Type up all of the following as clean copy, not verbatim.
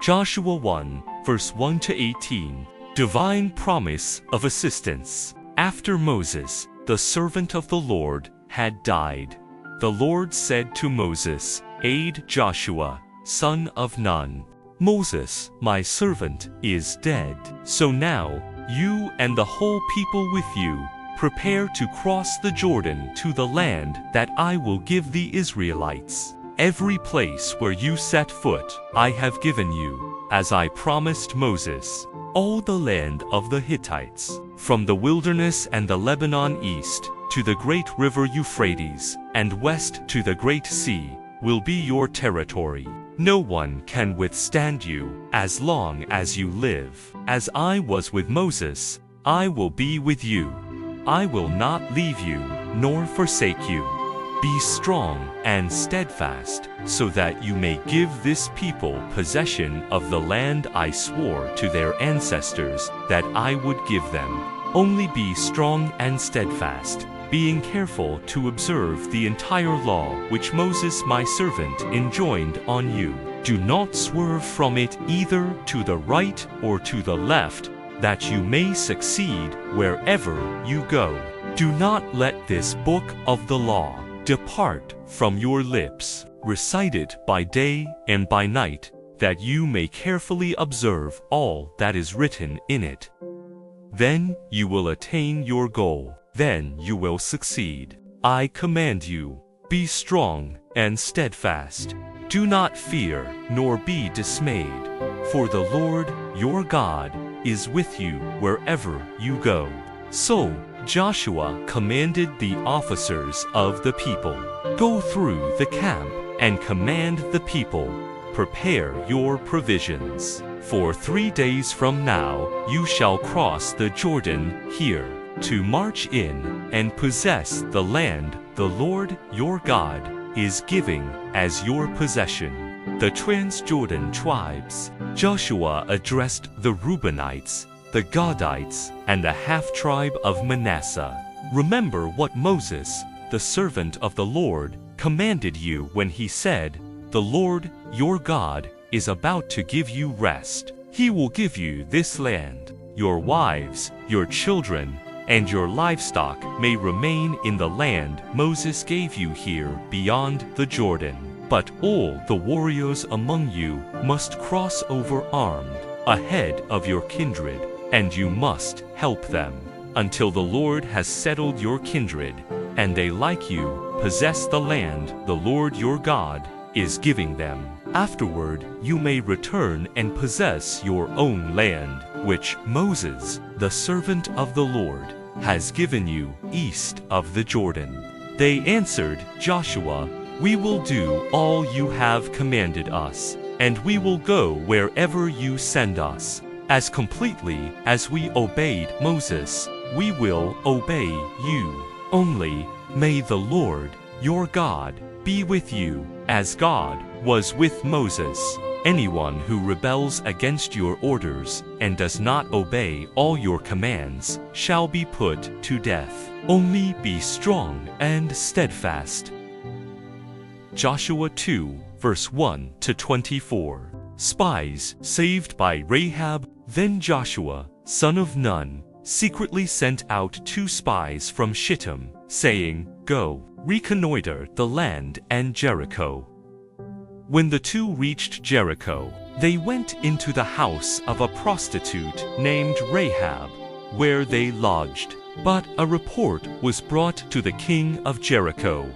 Joshua 1, verse 1 to 18. Divine promise of assistance. After Moses, the servant of the Lord, had died, the Lord said to Moses, "Aid Joshua, son of Nun. Moses, my servant, is dead. So now, you and the whole people with you, prepare to cross the Jordan to the land that I will give the Israelites. Every place where you set foot, I have given you, as I promised Moses. All the land of the Hittites, from the wilderness and the Lebanon east to the great river Euphrates, and west to the great sea, will be your territory. No one can withstand you as long as you live. As I was with Moses, I will be with you. I will not leave you nor forsake you. Be strong and steadfast, so that you may give this people possession of the land I swore to their ancestors that I would give them. Only be strong and steadfast, being careful to observe the entire law which Moses my servant enjoined on you. Do not swerve from it either to the right or to the left, that you may succeed wherever you go. Do not let this book of the law depart from your lips. Recite it by day and by night, that you may carefully observe all that is written in it. Then you will attain your goal. Then you will succeed. I command you, be strong and steadfast. Do not fear nor be dismayed, for the Lord your God is with you wherever you go." So Joshua commanded the officers of the people, "Go through the camp and command the people, prepare your provisions. For 3 days from now you shall cross the Jordan here, to march in and possess the land the Lord your God is giving as your possession." The Transjordan tribes. Joshua addressed the Reubenites, the Gadites, and the half-tribe of Manasseh. "Remember what Moses, the servant of the Lord, commanded you when he said, 'The Lord, your God, is about to give you rest. He will give you this land. Your wives, your children, and your livestock may remain in the land Moses gave you here beyond the Jordan. But all the warriors among you must cross over armed, ahead of your kindred, and you must help them, until the Lord has settled your kindred, and they, like you, possess the land the Lord your God is giving them. Afterward you may return and possess your own land, which Moses, the servant of the Lord, has given you east of the Jordan." They answered Joshua, "We will do all you have commanded us, and we will go wherever you send us. As completely as we obeyed Moses, we will obey you. Only may the Lord, your God, be with you, as God was with Moses. Anyone who rebels against your orders and does not obey all your commands shall be put to death. Only be strong and steadfast." Joshua 2, verse 1 to 24. Spies saved by Rahab. Then Joshua, son of Nun, secretly sent out 2 spies from Shittim, saying, "Go, reconnoiter the land and Jericho." When the 2 reached Jericho, they went into the house of a prostitute named Rahab, where they lodged. But a report was brought to the king of Jericho.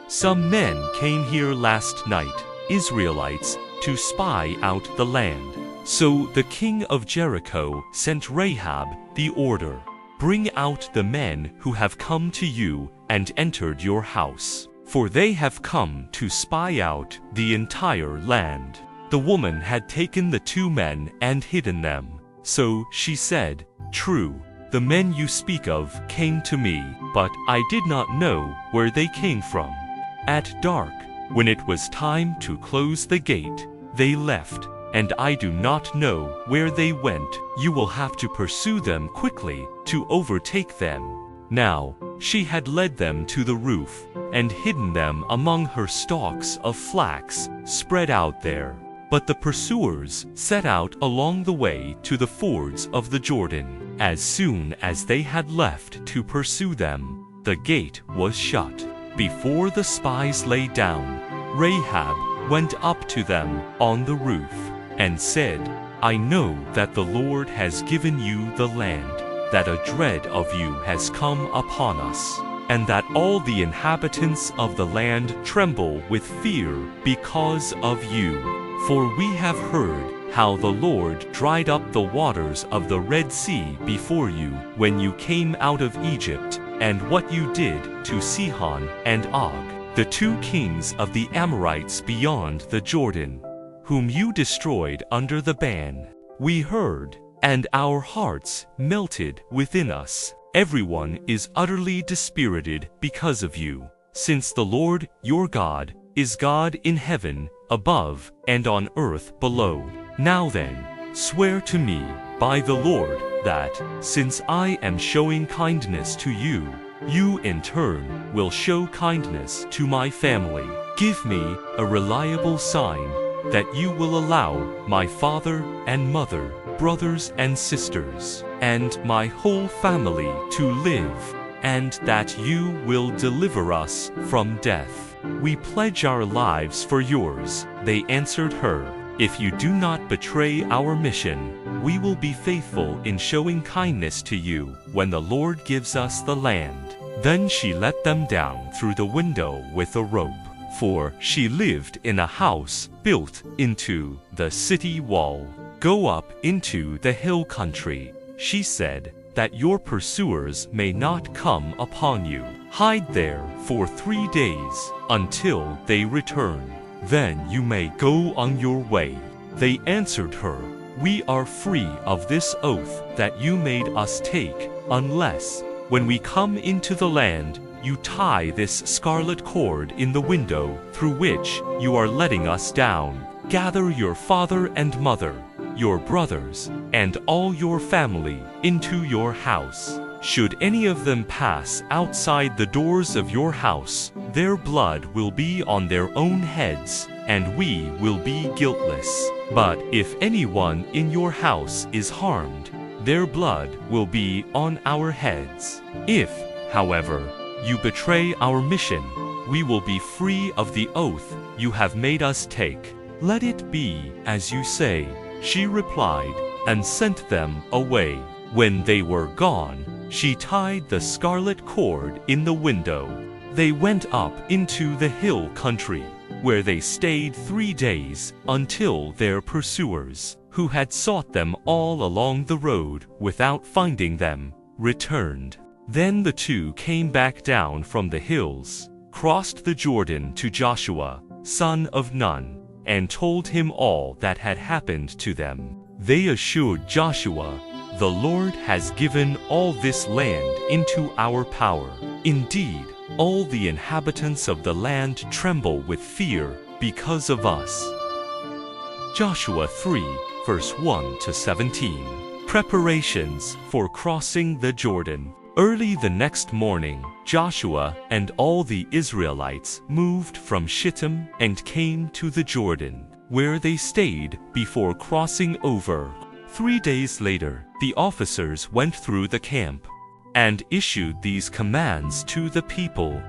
"Some men came here last night, Israelites, to spy out the land." So the king of Jericho sent Rahab the order, "Bring out the men who have come to you and entered your house, for they have come to spy out the entire land." The woman had taken the 2 men and hidden them. So she said, "True, the men you speak of came to me, but I did not know where they came from." At dark, when it was time to close the gate, they left, and I do not know where they went. You will have to pursue them quickly to overtake them. Now she had led them to the roof, and hidden them among her stalks of flax spread out there. But the pursuers set out along the way to the fords of the Jordan. As soon as they had left to pursue them, the gate was shut. Before the spies lay down, Rahab went up to them on the roof and said, "I know that the Lord has given you the land, that a dread of you has come upon us, and that all the inhabitants of the land tremble with fear because of you. For we have heard how the Lord dried up the waters of the Red Sea before you when you came out of Egypt, and what you did to Sihon and Og, the 2 kings of the Amorites beyond the Jordan, whom you destroyed under the ban. We heard, and our hearts melted within us. Everyone is utterly dispirited because of you, since the Lord your God is God in heaven above and on earth below. Now then, swear to me by the Lord that, since I am showing kindness to you, you in turn will show kindness to my family. Give me a reliable sign that you will allow my father and mother, brothers and sisters, and my whole family to live, and that you will deliver us from death. We pledge our lives for yours." They answered her, "If you do not betray our mission, we will be faithful in showing kindness to you when the Lord gives us the land." Then she let them down through the window with a rope, for she lived in a house built into the city wall. "Go up into the hill country," she said, "that your pursuers may not come upon you. Hide there for 3 days until they return. Then you may go on your way." They answered her, "We are free of this oath that you made us take, unless, when we come into the land, you tie this scarlet cord in the window through which you are letting us down. Gather your father and mother, your brothers, and all your family into your house. Should any of them pass outside the doors of your house, their blood will be on their own heads, and we will be guiltless. But if anyone in your house is harmed, their blood will be on our heads. If, however, you betray our mission, we will be free of the oath you have made us take. Let it be as you say." She replied, and sent them away. When they were gone, she tied the scarlet cord in the window. They went up into the hill country, where they stayed 3 days until their pursuers, who had sought them all along the road without finding them, returned. Then the 2 came back down from the hills, crossed the Jordan to Joshua, son of Nun, and told him all that had happened to them. They assured Joshua, "The Lord has given all this land into our power. Indeed, all the inhabitants of the land tremble with fear because of us." Joshua 3, verse 1 to 17. Preparations for crossing the Jordan. Early the next morning, Joshua and all the Israelites moved from Shittim and came to the Jordan, where they stayed before crossing over. 3 days later, the officers went through the camp and issued these commands to the people.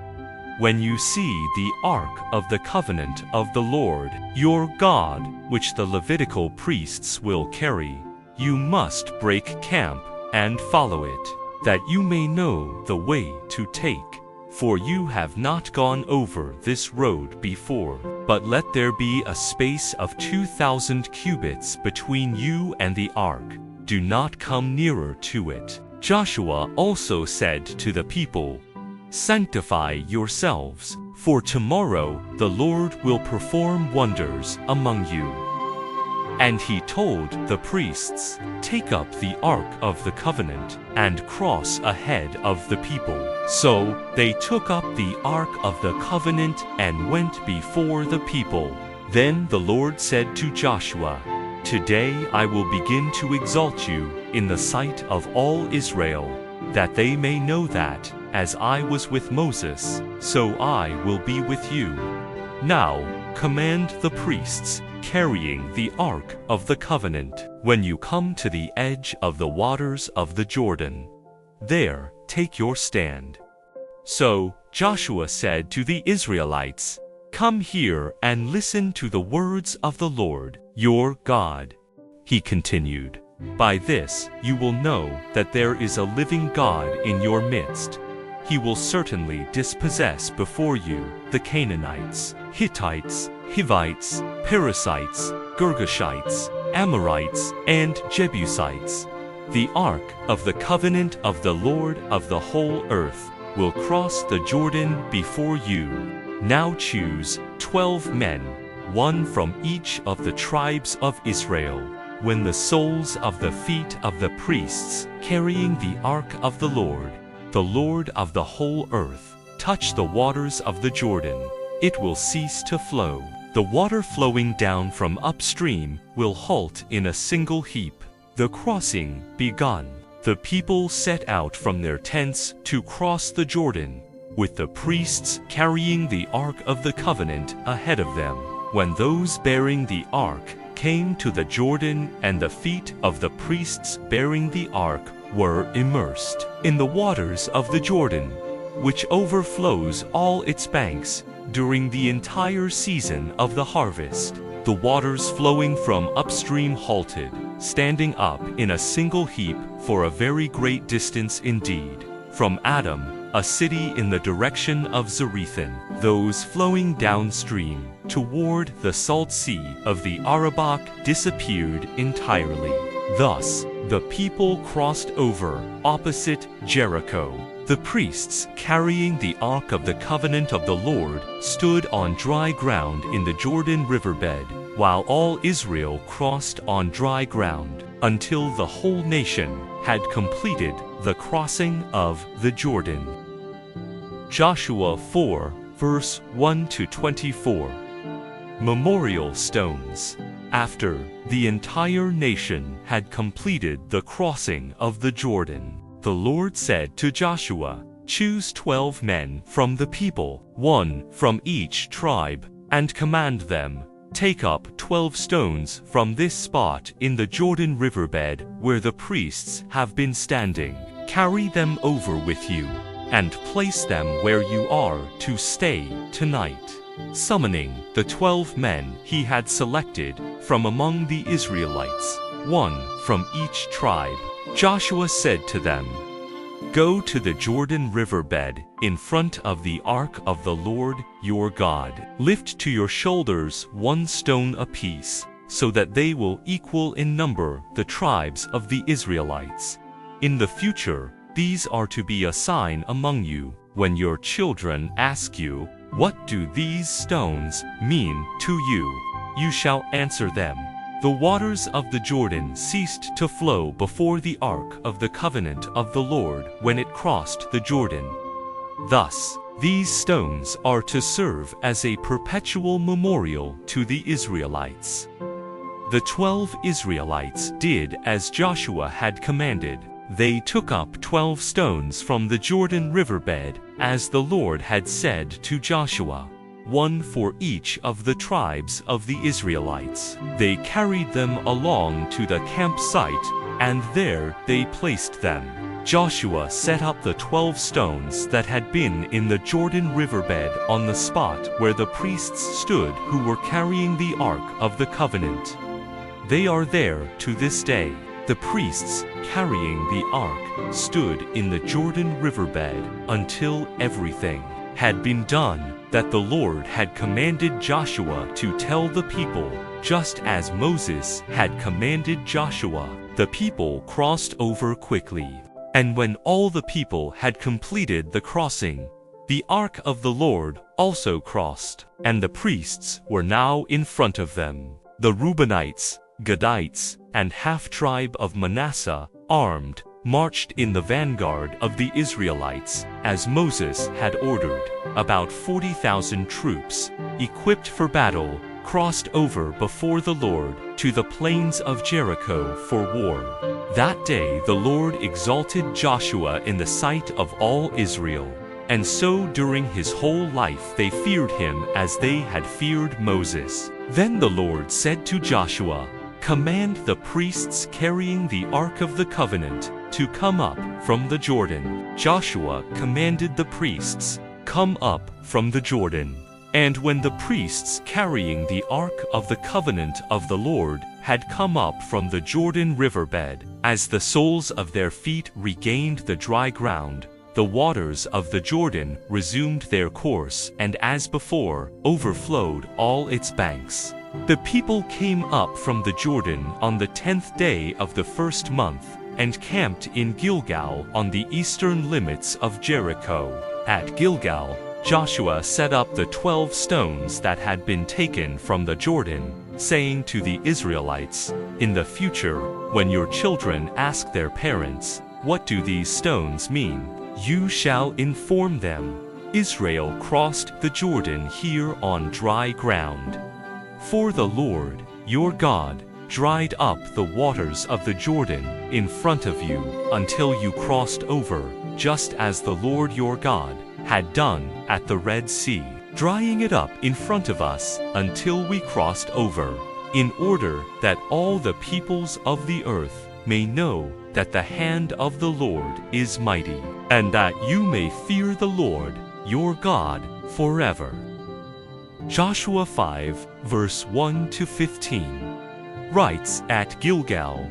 "When you see the Ark of the Covenant of the Lord, your God, which the Levitical priests will carry, you must break camp and follow it, that you may know the way to take. For you have not gone over this road before. But let there be a space of 2,000 cubits between you and the ark. Do not come nearer to it." Joshua also said to the people, "Sanctify yourselves, for tomorrow the Lord will perform wonders among you." And he told the priests, "Take up the Ark of the Covenant, and cross ahead of the people." So they took up the Ark of the Covenant and went before the people. Then the Lord said to Joshua, "Today I will begin to exalt you in the sight of all Israel, that they may know that, as I was with Moses, so I will be with you. Now, command the priests carrying the Ark of the Covenant, when you come to the edge of the waters of the Jordan, there take your stand." So Joshua said to the Israelites, "Come here and listen to the words of the Lord, your God." He continued, "By this you will know that there is a living God in your midst. He will certainly dispossess before you the Canaanites, Hittites, Hivites, Perizzites, Girgashites, Amorites, and Jebusites. The Ark of the Covenant of the Lord of the whole earth will cross the Jordan before you. Now choose 12 men, one from each of the tribes of Israel. When the soles of the feet of the priests carrying the Ark of the Lord of the whole earth, touch the waters of the Jordan, it will cease to flow. The water flowing down from upstream will halt in a single heap. The crossing begun. The people set out from their tents to cross the Jordan, with the priests carrying the Ark of the Covenant ahead of them. When those bearing the Ark came to the Jordan, and the feet of the priests bearing the Ark were immersed in the waters of the Jordan, which overflows all its banks during the entire season of the harvest, the waters flowing from upstream halted, standing up in a single heap for a very great distance indeed. From Adam, a city in the direction of Zarethan, those flowing downstream toward the salt sea of the Arabah disappeared entirely. Thus, the people crossed over opposite Jericho. The priests carrying the Ark of the Covenant of the Lord stood on dry ground in the Jordan riverbed, while all Israel crossed on dry ground, until the whole nation had completed the crossing of the Jordan. Joshua 4, verse 1-24. Memorial stones. After the entire nation had completed the crossing of the Jordan, the Lord said to Joshua, "Choose 12 men from the people, one from each tribe, and command them, 'Take up 12 stones from this spot in the Jordan riverbed where the priests have been standing. Carry them over with you, and place them where you are to stay tonight.'" Summoning the 12 men he had selected from among the Israelites, one from each tribe, Joshua said to them, "Go to the Jordan riverbed in front of the Ark of the Lord your God. Lift to your shoulders 1 stone apiece, so that they will equal in number the tribes of the Israelites. In the future, these are to be a sign among you. When your children ask you, 'What do these stones mean to you?' you shall answer them, 'The waters of the Jordan ceased to flow before the Ark of the Covenant of the Lord when it crossed the Jordan.' Thus, these stones are to serve as a perpetual memorial to the Israelites." The 12 Israelites did as Joshua had commanded. They took up 12 stones from the Jordan riverbed, as the Lord had said to Joshua, one for each of the tribes of the Israelites. They carried them along to the campsite, and there they placed them. Joshua set up the 12 stones that had been in the Jordan riverbed on the spot where the priests stood who were carrying the Ark of the Covenant. They are there to this day. The priests carrying the Ark stood in the Jordan riverbed until everything had been done that the Lord had commanded Joshua to tell the people, just as Moses had commanded Joshua. The people crossed over quickly. And when all the people had completed the crossing, the Ark of the Lord also crossed, and the priests were now in front of them. The Reubenites, Gadites, and half-tribe of Manasseh, armed, marched in the vanguard of the Israelites, as Moses had ordered. About 40,000 troops, equipped for battle, crossed over before the Lord to the plains of Jericho for war. That day the Lord exalted Joshua in the sight of all Israel, And so during his whole life they feared him as they had feared Moses. Then the Lord said to Joshua, "Command the priests carrying the Ark of the Covenant to come up from the Jordan." Joshua commanded the priests, "Come up from the Jordan." And when the priests carrying the Ark of the Covenant of the Lord had come up from the Jordan riverbed, as the soles of their feet regained the dry ground, the waters of the Jordan resumed their course and as before, overflowed all its banks. The people came up from the Jordan on the 10th day of the first month, and camped in Gilgal on the eastern limits of Jericho. At Gilgal, Joshua set up the 12 stones that had been taken from the Jordan, saying to the Israelites, "In the future, when your children ask their parents, 'What do these stones mean?' you shall inform them, 'Israel crossed the Jordan here on dry ground.' For the Lord, your God, dried up the waters of the Jordan in front of you until you crossed over, just as the Lord your God had done at the Red Sea, drying it up in front of us until we crossed over, in order that all the peoples of the earth may know that the hand of the Lord is mighty, and that you may fear the Lord, your God, forever." Joshua 5, verse 1-15, writes, "At Gilgal,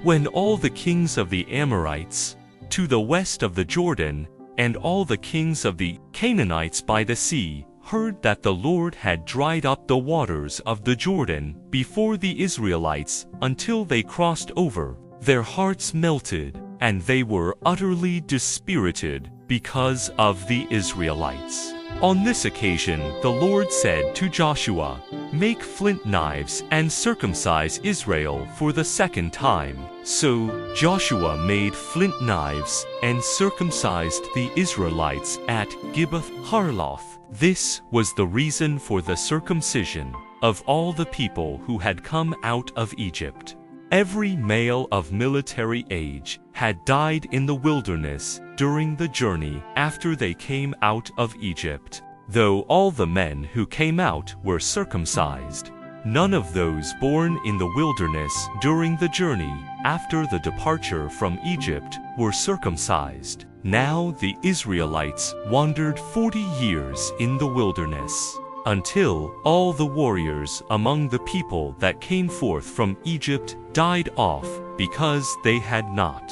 when all the kings of the Amorites, to the west of the Jordan, and all the kings of the Canaanites by the sea, heard that the Lord had dried up the waters of the Jordan before the Israelites until they crossed over, their hearts melted, and they were utterly dispirited because of the Israelites. On this occasion the Lord said to Joshua, "Make flint knives and circumcise Israel for the second time." So Joshua made flint knives and circumcised the Israelites at Gibeath Harloth. This was the reason for the circumcision of all the people who had come out of Egypt. Every male of military age had died in the wilderness during the journey after they came out of Egypt, though all the men who came out were circumcised. None of those born in the wilderness during the journey after the departure from Egypt were circumcised. Now the Israelites wandered 40 years in the wilderness, until all the warriors among the people that came forth from Egypt died off because they had not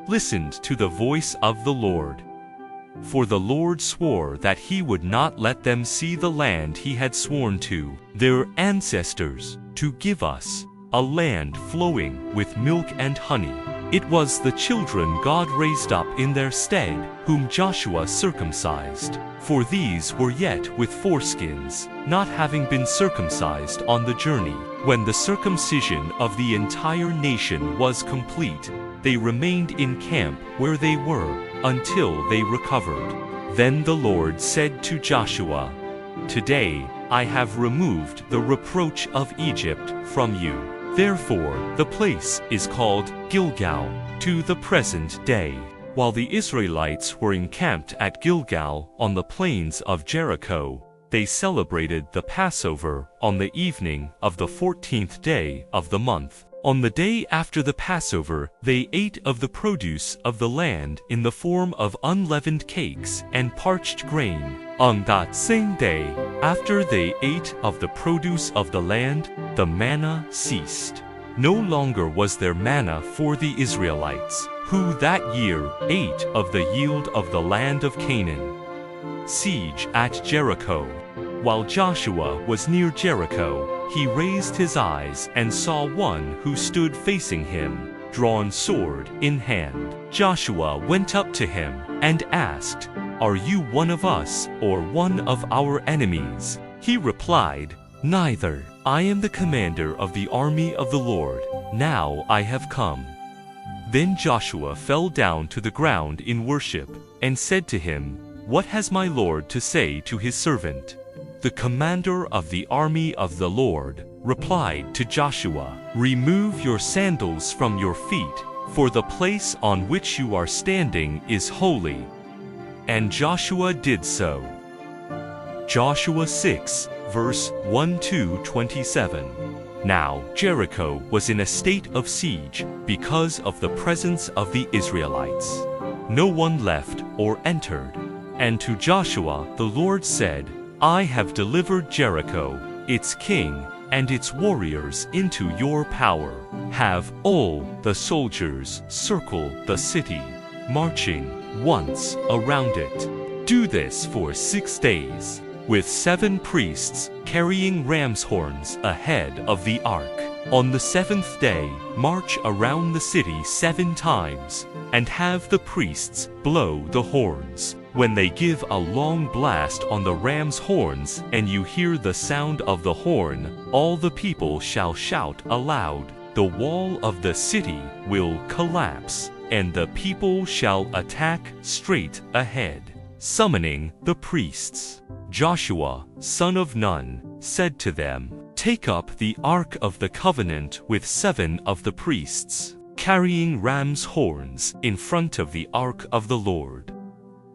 listened to the voice of the Lord. For the Lord swore that he would not let them see the land he had sworn to their ancestors to give us, a land flowing with milk and honey. It was the children God raised up in their stead, whom Joshua circumcised, for these were yet with foreskins, not having been circumcised on the journey. When the circumcision of the entire nation was complete, they remained in camp where they were until they recovered. Then the Lord said to Joshua, "Today I have removed the reproach of Egypt from you." Therefore the place is called Gilgal to the present day. While the Israelites were encamped at Gilgal on the plains of Jericho, they celebrated the Passover on the evening of the 14th day of the month. On the day after the Passover, they ate of the produce of the land in the form of unleavened cakes and parched grain. On that same day, after they ate of the produce of the land, the manna ceased. No longer was there manna for the Israelites, who that year ate of the yield of the land of Canaan. Siege at Jericho. While Joshua was near Jericho, he raised his eyes and saw one who stood facing him, drawn sword in hand. Joshua went up to him and asked, "Are you one of us or one of our enemies?" He replied, "Neither. I am the commander of the army of the Lord. Now I have come." Then Joshua fell down to the ground in worship and said to him, "What has my Lord to say to his servant?" The commander of the army of the Lord replied to Joshua, "Remove your sandals from your feet, for the place on which you are standing is holy." and Joshua did so. Joshua 6, verse 1-27. Now Jericho was in a state of siege because of the presence of the Israelites. No one left or entered. And to Joshua the Lord said, I have delivered Jericho, its king, and its warriors into your power. Have all the soldiers circle the city, marching once around it. Do this for 6 days, with 7 priests carrying ram's horns ahead of the ark. On the 7th day, march around the city 7 times, and have the priests blow the horns. When they give a long blast on the ram's horns, and you hear the sound of the horn, all the people shall shout aloud. The wall of the city will collapse, and the people shall attack straight ahead. Summoning the priests, Joshua, son of Nun, said to them, Take up the ark of the covenant with 7 of the priests, carrying ram's horns in front of the ark of the Lord.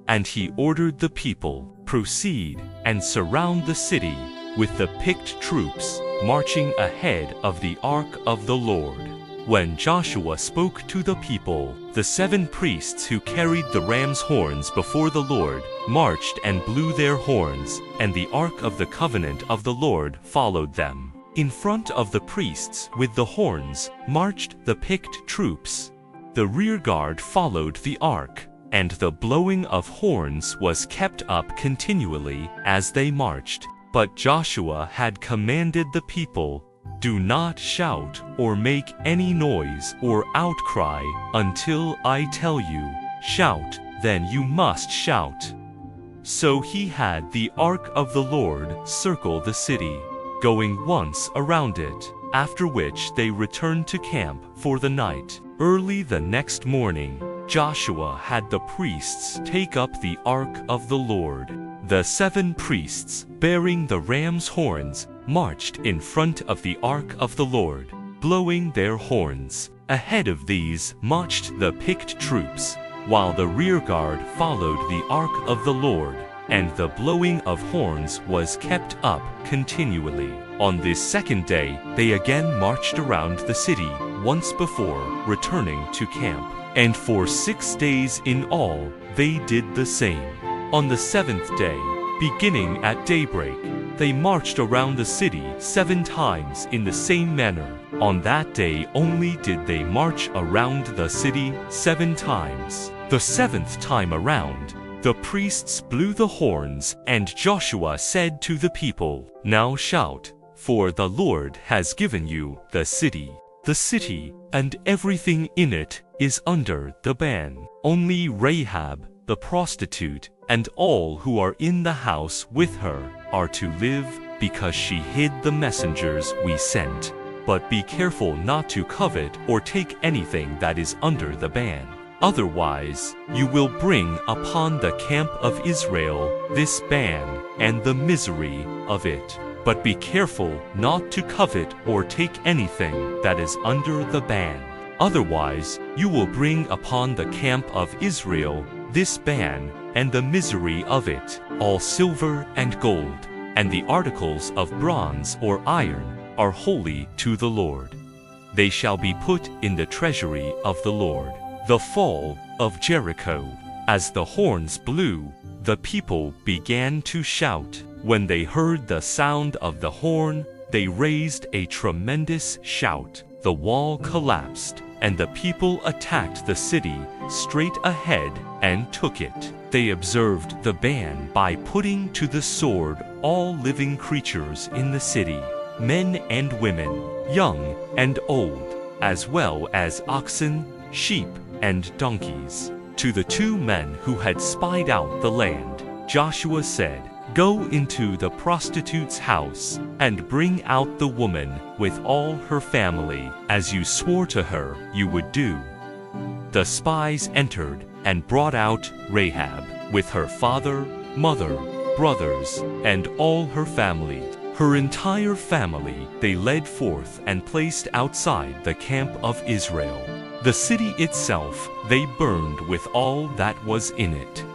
And he ordered the people, Proceed and surround the city with the picked troops, marching ahead of the ark of the Lord. When Joshua spoke to the people, the 7 priests who carried the ram's horns before the Lord marched and blew their horns, and the ark of the covenant of the Lord followed them. In front of the priests with the horns marched the picked troops. The rear guard followed the ark, and the blowing of horns was kept up continually as they marched. But Joshua had commanded the people, Do not shout or make any noise or outcry until I tell you, Shout, then you must shout. So he had the ark of the Lord circle the city, going once around it, after which they returned to camp for the night. Early the next morning, Joshua had the priests take up the ark of the Lord. The 7 priests, bearing the ram's horns, marched in front of the ark of the Lord, blowing their horns. Ahead of these marched the picked troops, while the rear guard followed the ark of the Lord, and the blowing of horns was kept up continually. On this 2nd day, they again marched around the city once before returning to camp. And for 6 days in all, they did the same. On the 7th day, beginning at daybreak, they marched around the city 7 times in the same manner. On that day only did they march around the city 7 times. The 7th time around, the priests blew the horns, and Joshua said to the people, Now shout, for the Lord has given you the city. The city and everything in it is under the ban. Only Rahab, the prostitute, and all who are in the house with her are to live, because she hid the messengers we sent. But be careful not to covet or take anything that is under the ban. Otherwise, you will bring upon the camp of Israel this ban and the misery of it. But be careful not to covet or take anything that is under the ban. Otherwise, you will bring upon the camp of Israel this ban and the misery of it. All silver and gold, and the articles of bronze or iron, are holy to the Lord. They shall be put in the treasury of the Lord. The fall of Jericho. As the horns blew, the people began to shout. When they heard the sound of the horn, they raised a tremendous shout. The wall collapsed, and the people attacked the city straight ahead and took it. They observed the ban by putting to the sword all living creatures in the city, men and women, young and old, as well as oxen, sheep, and donkeys. To the 2 men who had spied out the land, Joshua said, Go into the prostitute's house, and bring out the woman with all her family, as you swore to her you would do. The spies entered and brought out Rahab, with her father, mother, brothers, and all her family. Her entire family they led forth and placed outside the camp of Israel. The city itself they burned with all that was in it.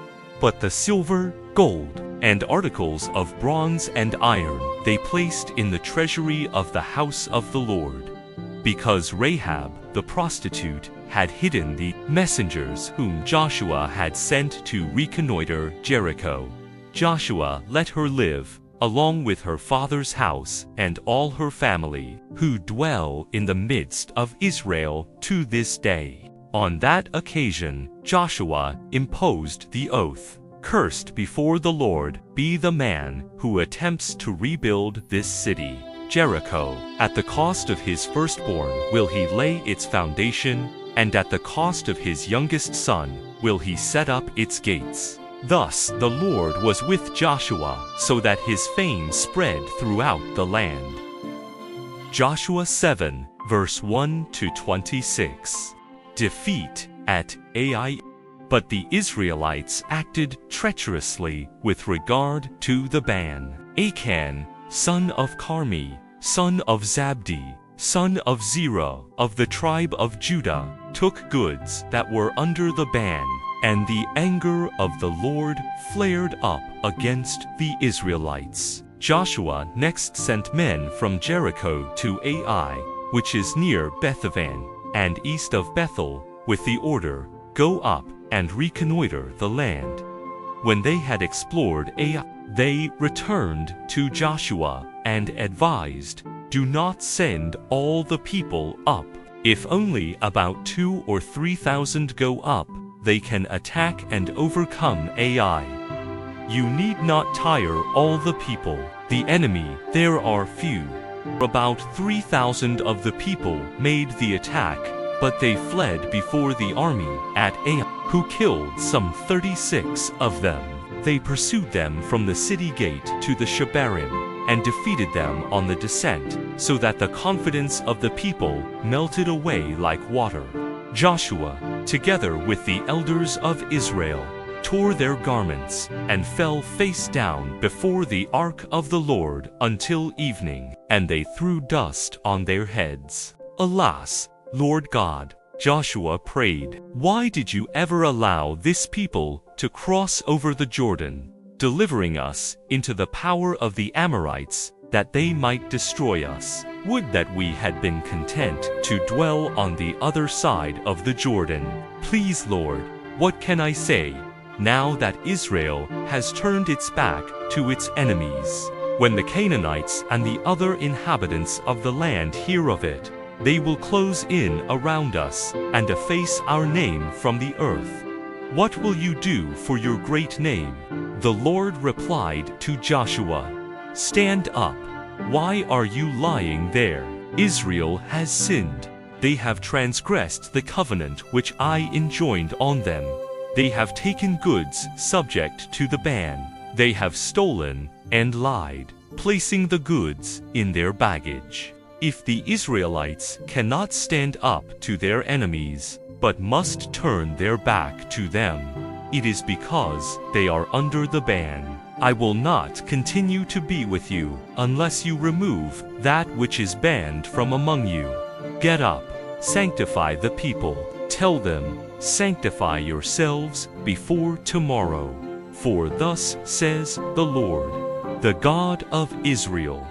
But the silver, gold, and articles of bronze and iron they placed in the treasury of the house of the Lord. Because Rahab, the prostitute, had hidden the messengers whom Joshua had sent to reconnoiter Jericho, Joshua let her live, along with her father's house and all her family, who dwell in the midst of Israel to this day. On that occasion, Joshua imposed the oath, "Cursed before the Lord be the man who attempts to rebuild this city, Jericho. At the cost of his firstborn will he lay its foundation, and at the cost of his youngest son will he set up its gates." Thus the Lord was with Joshua, so that his fame spread throughout the land. Joshua 7, verse 1 to 26. Defeat at Ai. But the Israelites acted treacherously with regard to the ban. Achan, son of Carmi, son of Zabdi, son of Zerah, of the tribe of Judah, took goods that were under the ban, and the anger of the Lord flared up against the Israelites. Joshua next sent men from Jericho to Ai, which is near Bethaven, and east of Bethel, with the order, "Go up and reconnoiter the land." When they had explored Ai, they returned to Joshua and advised, "Do not send all the people up. If only about 2,000 or 3,000 go up, they can attack and overcome Ai. You need not tire all the people. The enemy, there are few." About 3,000 of the people made the attack, but they fled before the army at Ai, who killed some 36 of them. They pursued them from the city gate to the Shebarim, and defeated them on the descent, so that the confidence of the people melted away like water. Joshua, together with the elders of Israel, tore their garments, and fell face down before the ark of the Lord until evening, and they threw dust on their heads. "Alas, Lord God," Joshua prayed, "why did you ever allow this people to cross over the Jordan, delivering us into the power of the Amorites, that they might destroy us? Would that we had been content to dwell on the other side of the Jordan. Please, Lord, what can I say, now that Israel has turned its back to its enemies? When the Canaanites and the other inhabitants of the land hear of it, they will close in around us and efface our name from the earth. What will you do for your great name?" The Lord replied to Joshua, "Stand up. Why are you lying there? Israel has sinned. They have transgressed the covenant which I enjoined on them. They have taken goods subject to the ban. They have stolen and lied, placing the goods in their baggage. If the Israelites cannot stand up to their enemies, but must turn their back to them, it is because they are under the ban. I will not continue to be with you unless you remove that which is banned from among you. Get up, sanctify the people. Tell them, sanctify yourselves before tomorrow. For thus says the Lord, the God of Israel,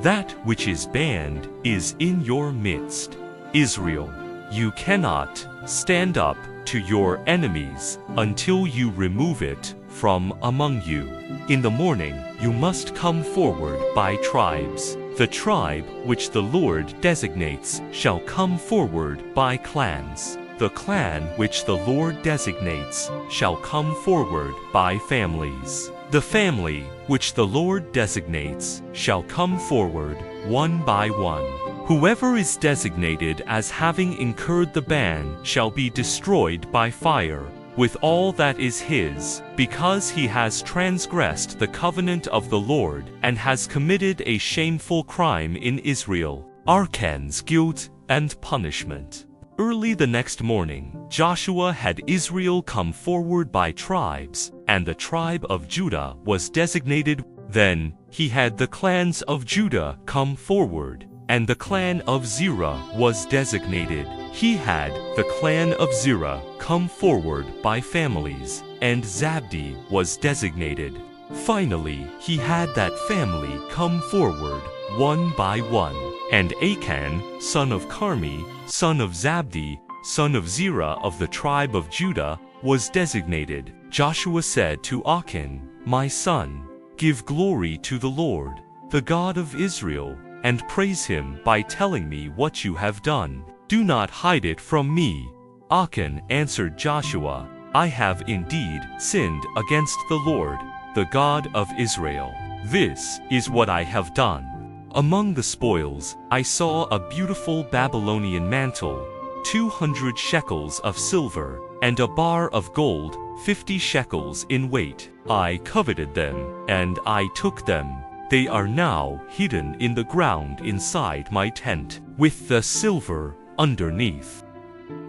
that which is banned is in your midst. Israel, you cannot stand up to your enemies until you remove it from among you. In the morning you must come forward by tribes. The tribe which the Lord designates shall come forward by clans. The clan which the Lord designates shall come forward by families. The family which the Lord designates shall come forward one by one. Whoever is designated as having incurred the ban shall be destroyed by fire, with all that is his, because he has transgressed the covenant of the Lord and has committed a shameful crime in Israel. Achan's guilt and punishment. Early the next morning, Joshua had Israel come forward by tribes, and the tribe of Judah was designated. Then he had the clans of Judah come forward, and the clan of Zerah was designated. He had the clan of Zerah come forward by families, and Zabdi was designated. Finally, he had that family come forward, one by one, and Achan, son of Carmi, son of Zabdi, son of Zerah of the tribe of Judah, was designated. Joshua said to Achan, "My son, give glory to the Lord, the God of Israel, and praise him by telling me what you have done. Do not hide it from me." Achan answered Joshua, "I have indeed sinned against the Lord, the God of Israel. This is what I have done. Among the spoils, I saw a beautiful Babylonian mantle, 200 shekels of silver, and a bar of gold, 50 shekels in weight. I coveted them, and I took them. They are now hidden in the ground inside my tent, with the silver underneath."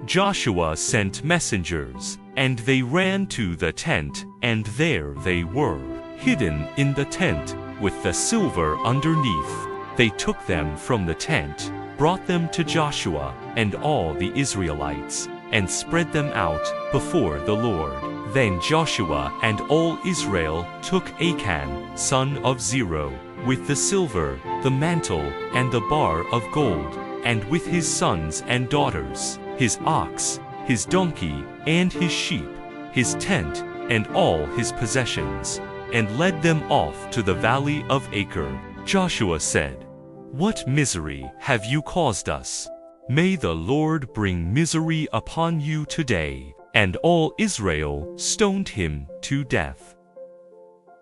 Joshua sent messengers, and they ran to the tent, and there they were, hidden in the tent, with the silver underneath. They took them from the tent, brought them to Joshua and all the Israelites, and spread them out before the Lord. Then Joshua and all Israel took Achan, son of Zerah, with the silver, the mantle, and the bar of gold, and with his sons and daughters, his ox, his donkey, and his sheep, his tent, and all his possessions, and led them off to the valley of Acre. Joshua said, "What misery have you caused us? May the Lord bring misery upon you today." And all Israel stoned him to death.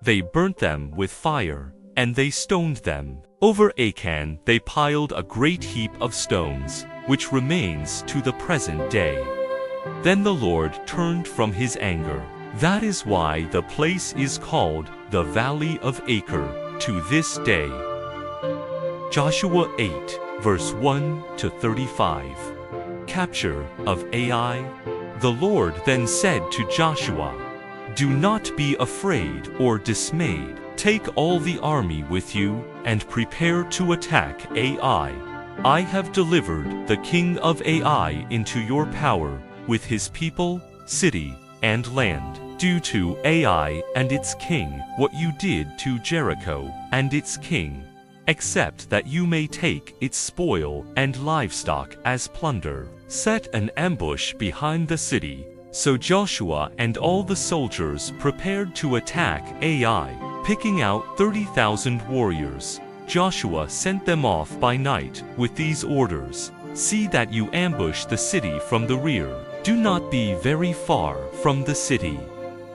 They burnt them with fire, and they stoned them. Over Achan they piled a great heap of stones, which remains to the present day. Then the Lord turned from his anger. That is why the place is called the Valley of Acre to this day. Joshua 8, verse 1 to 35. Capture of Ai. The Lord then said to Joshua, "Do not be afraid or dismayed. Take all the army with you, and prepare to attack Ai. I have delivered the king of Ai into your power, with his people, city, and land. Do to Ai and its king what you did to Jericho and its king, except that you may take its spoil and livestock as plunder. Set an ambush behind the city." So Joshua and all the soldiers prepared to attack Ai, picking out 30,000 warriors. Joshua sent them off by night with these orders: "See that you ambush the city from the rear. Do not be very far from the city.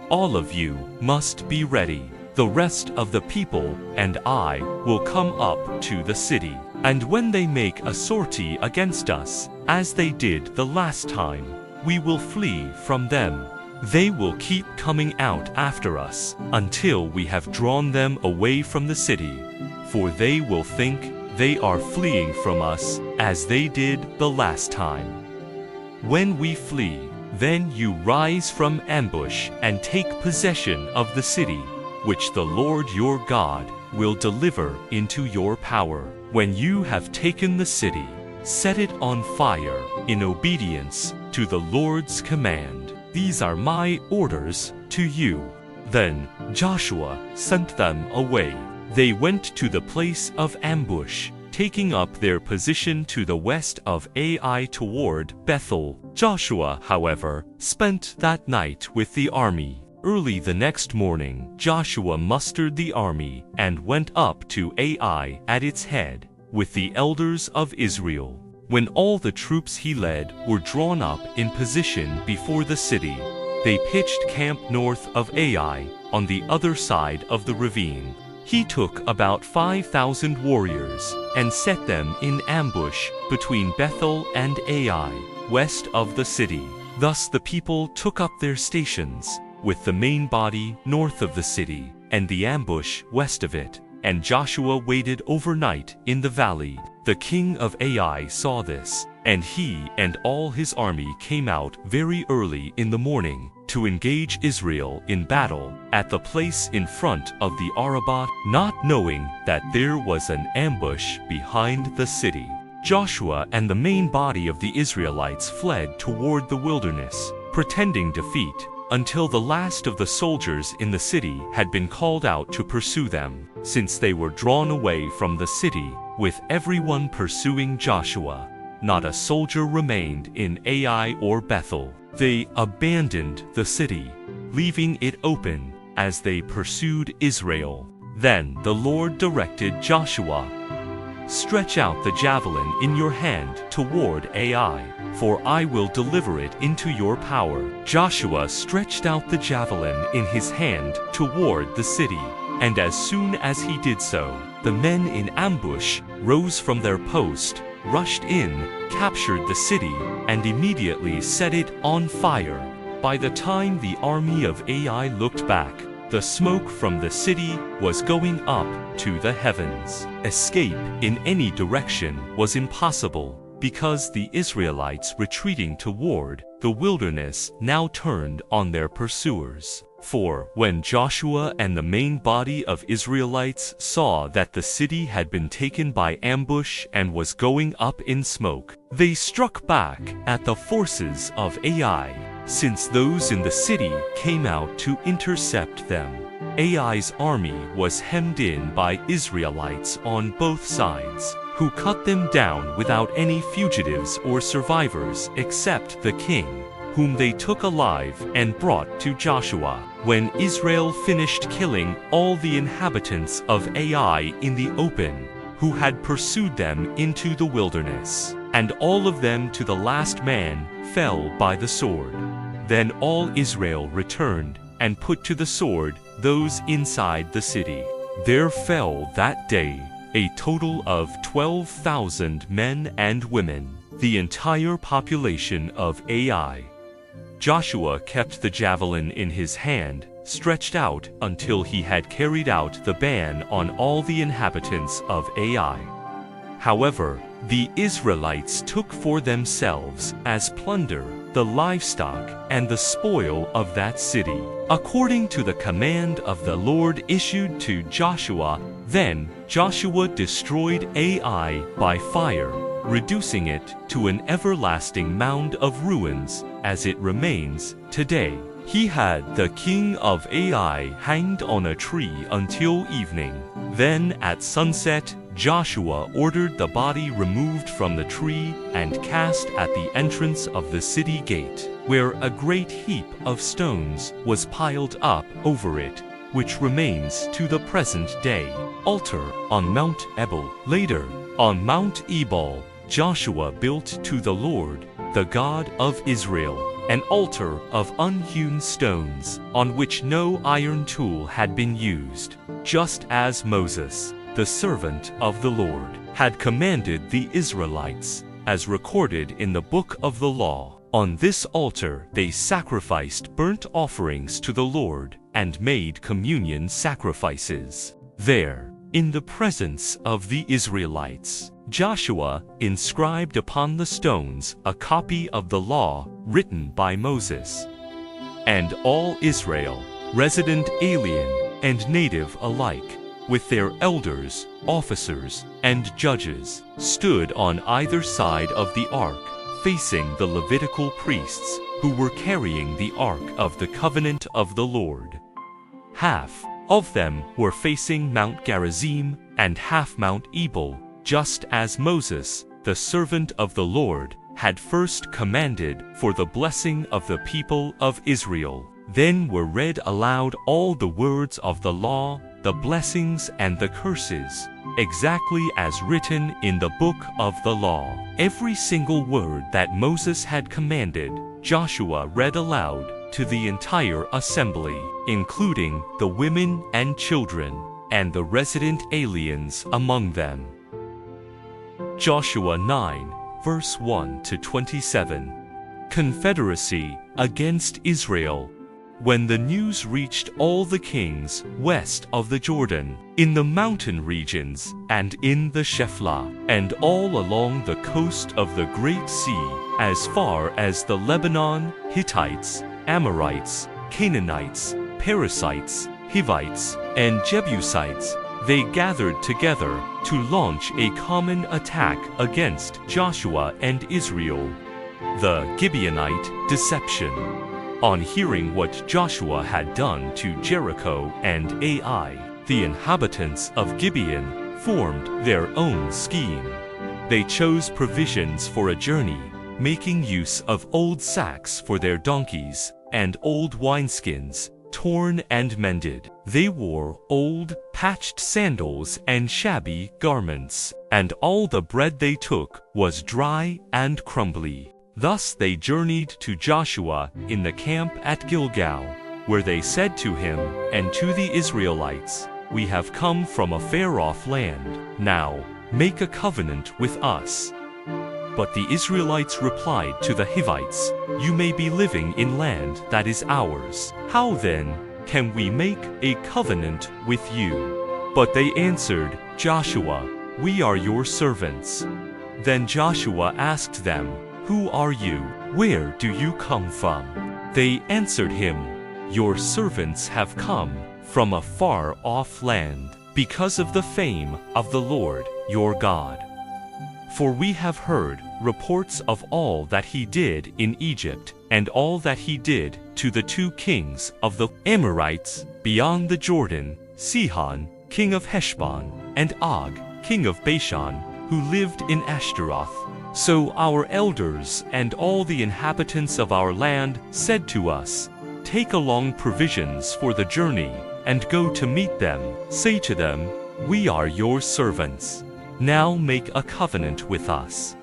All of you must be ready. The rest of the people and I will come up to the city. And when they make a sortie against us, as they did the last time, we will flee from them. They will keep coming out after us until we have drawn them away from the city, for they will think they are fleeing from us as they did the last time. When we flee, then you rise from ambush and take possession of the city, which the Lord your God will deliver into your power. When you have taken the city, set it on fire in obedience to the Lord's command. These are my orders to you." Then Joshua sent them away. They went to the place of ambush, taking up their position to the west of Ai toward Bethel. Joshua, however, spent that night with the army. Early the next morning, Joshua mustered the army and went up to Ai at its head, with the elders of Israel. When all the troops he led were drawn up in position before the city, they pitched camp north of Ai, on the other side of the ravine. He took about 5,000 warriors, and set them in ambush between Bethel and Ai, west of the city. Thus the people took up their stations, with the main body north of the city, and the ambush west of it. And Joshua waited overnight in the valley. The king of Ai saw this, and he and all his army came out very early in the morning, to engage Israel in battle at the place in front of the Arabah, not knowing that there was an ambush behind the city. Joshua and the main body of the Israelites fled toward the wilderness, pretending defeat, until the last of the soldiers in the city had been called out to pursue them, since they were drawn away from the city, with everyone pursuing Joshua. Not a soldier remained in Ai or Bethel. They abandoned the city, leaving it open as they pursued Israel. Then the Lord directed Joshua, "Stretch out the javelin in your hand toward Ai, for I will deliver it into your power." Joshua stretched out the javelin in his hand toward the city, and as soon as he did so, the men in ambush rose from their post, rushed in, captured the city, and immediately set it on fire. By the time the army of Ai looked back, the smoke from the city was going up to the heavens. Escape in any direction was impossible, because the Israelites retreating toward the wilderness now turned on their pursuers. For when Joshua and the main body of Israelites saw that the city had been taken by ambush and was going up in smoke, they struck back at the forces of Ai, since those in the city came out to intercept them. Ai's army was hemmed in by Israelites on both sides, who cut them down without any fugitives or survivors except the king, whom they took alive and brought to Joshua. When Israel finished killing all the inhabitants of Ai in the open, who had pursued them into the wilderness, and all of them to the last man fell by the sword, then all Israel returned and put to the sword those inside the city. There fell that day a total of 12,000 men and women, the entire population of Ai. Joshua kept the javelin in his hand, stretched out until he had carried out the ban on all the inhabitants of Ai. However, the Israelites took for themselves as plunder the livestock and the spoil of that city, according to the command of the Lord issued to Joshua. Then Joshua destroyed Ai by fire, reducing it to an everlasting mound of ruins, as it remains today. He had the king of Ai hanged on a tree until evening. Then at sunset, Joshua ordered the body removed from the tree and cast at the entrance of the city gate, where a great heap of stones was piled up over it, which remains to the present day. Altar on Mount Ebal. Later, on Mount Ebal, Joshua built to the Lord, the God of Israel, an altar of unhewn stones, on which no iron tool had been used, just as Moses, the servant of the Lord, had commanded the Israelites, as recorded in the book of the law. On this altar they sacrificed burnt offerings to the Lord and made communion sacrifices. There, in the presence of the Israelites, Joshua inscribed upon the stones a copy of the law written by Moses. And all Israel, resident, alien, and native alike, with their elders, officers, and judges, stood on either side of the ark, facing the Levitical priests, who were carrying the ark of the covenant of the Lord. Half of them were facing Mount Gerizim, and half Mount Ebal, just as Moses, the servant of the Lord, had first commanded for the blessing of the people of Israel. Then were read aloud all the words of the law, the blessings and the curses, exactly as written in the book of the law. Every single word that Moses had commanded, Joshua read aloud to the entire assembly, including the women and children, and the resident aliens among them. Joshua 9, verse 1 to 27. Confederacy against Israel. When the news reached all the kings west of the Jordan, in the mountain regions, and in the Shephelah, and all along the coast of the Great Sea, as far as the Lebanon, Hittites, Amorites, Canaanites, Perizzites, Hivites, and Jebusites, they gathered together to launch a common attack against Joshua and Israel. The Gibeonite deception. On hearing what Joshua had done to Jericho and Ai, the inhabitants of Gibeon formed their own scheme. They chose provisions for a journey, making use of old sacks for their donkeys and old wineskins, torn and mended. They wore old, patched sandals and shabby garments, and all the bread they took was dry and crumbly. Thus they journeyed to Joshua in the camp at Gilgal, where they said to him and to the Israelites, "We have come from a far-off land. Now, make a covenant with us." But the Israelites replied to the Hivites, "You may be living in land that is ours. How then can we make a covenant with you?" But they answered Joshua, "We are your servants." Then Joshua asked them, "Who are you? Where do you come from?" They answered him, "Your servants have come from a far-off land, because of the fame of the Lord your God. For we have heard reports of all that he did in Egypt, and all that he did to the two kings of the Amorites beyond the Jordan, Sihon, king of Heshbon, and Og, king of Bashan, who lived in Ashtaroth. So our elders and all the inhabitants of our land said to us, 'Take along provisions for the journey, and go to meet them. Say to them, We are your servants. Now make a covenant with us.'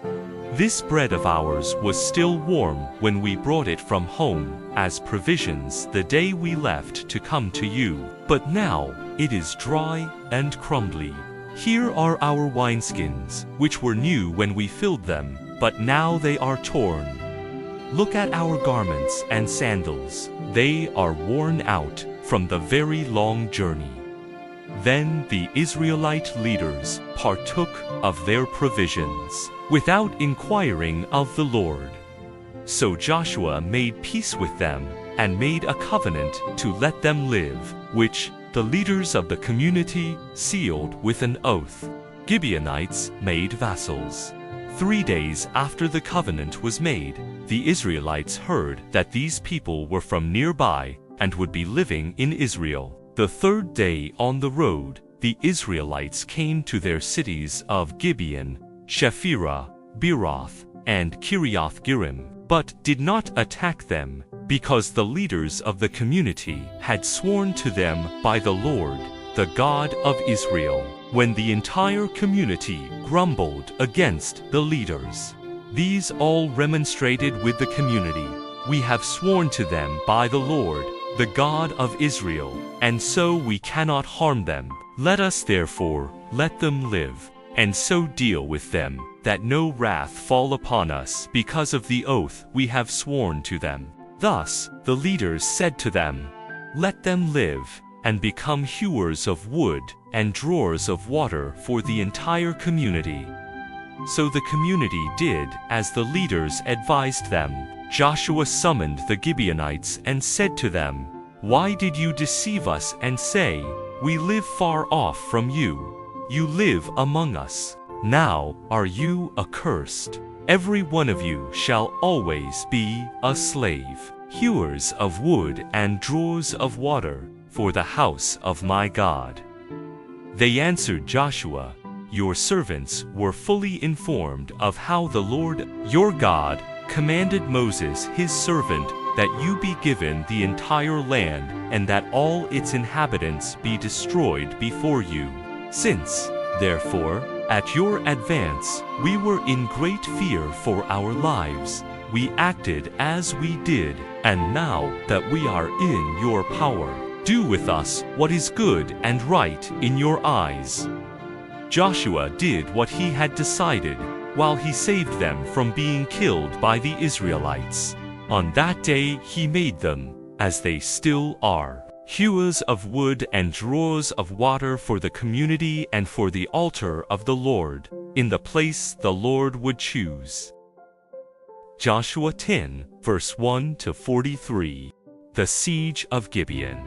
This bread of ours was still warm when we brought it from home as provisions the day we left to come to you, but now it is dry and crumbly. Here are our wineskins, which were new when we filled them, but now they are torn. Look at our garments and sandals. They are worn out from the very long journey." Then the Israelite leaders partook of their provisions, without inquiring of the Lord. So Joshua made peace with them, and made a covenant to let them live, which the leaders of the community sealed with an oath. Gibeonites made vassals. 3 days after the covenant was made, the Israelites heard that these people were from nearby and would be living in Israel. The 3rd day on the road, the Israelites came to their cities of Gibeon, Shephirah, Beeroth, and Kiriath-Jearim, but did not attack them, because the leaders of the community had sworn to them by the Lord, the God of Israel, when the entire community grumbled against the leaders. These all remonstrated with the community. "We have sworn to them by the Lord, the God of Israel, and so we cannot harm them. Let us therefore let them live, and so deal with them, that no wrath fall upon us because of the oath we have sworn to them." Thus the leaders said to them, "Let them live, and become hewers of wood and drawers of water for the entire community." So the community did as the leaders advised them. Joshua summoned the Gibeonites and said to them, "Why did you deceive us and say, 'We live far off from you'? You live among us. Now are you accursed. Every one of you shall always be a slave, hewers of wood and drawers of water, for the house of my God." They answered Joshua, "Your servants were fully informed of how the Lord your God commanded Moses his servant that you be given the entire land, and that all its inhabitants be destroyed before you. Since, therefore, at your advance we were in great fear for our lives, we acted as we did, and now that we are in your power, do with us what is good and right in your eyes." Joshua did what he had decided, while he saved them from being killed by the Israelites. On that day he made them, as they still are, hewers of wood and drawers of water for the community and for the altar of the Lord, in the place the Lord would choose. Joshua 10, verse 1 to 43. The siege of Gibeon.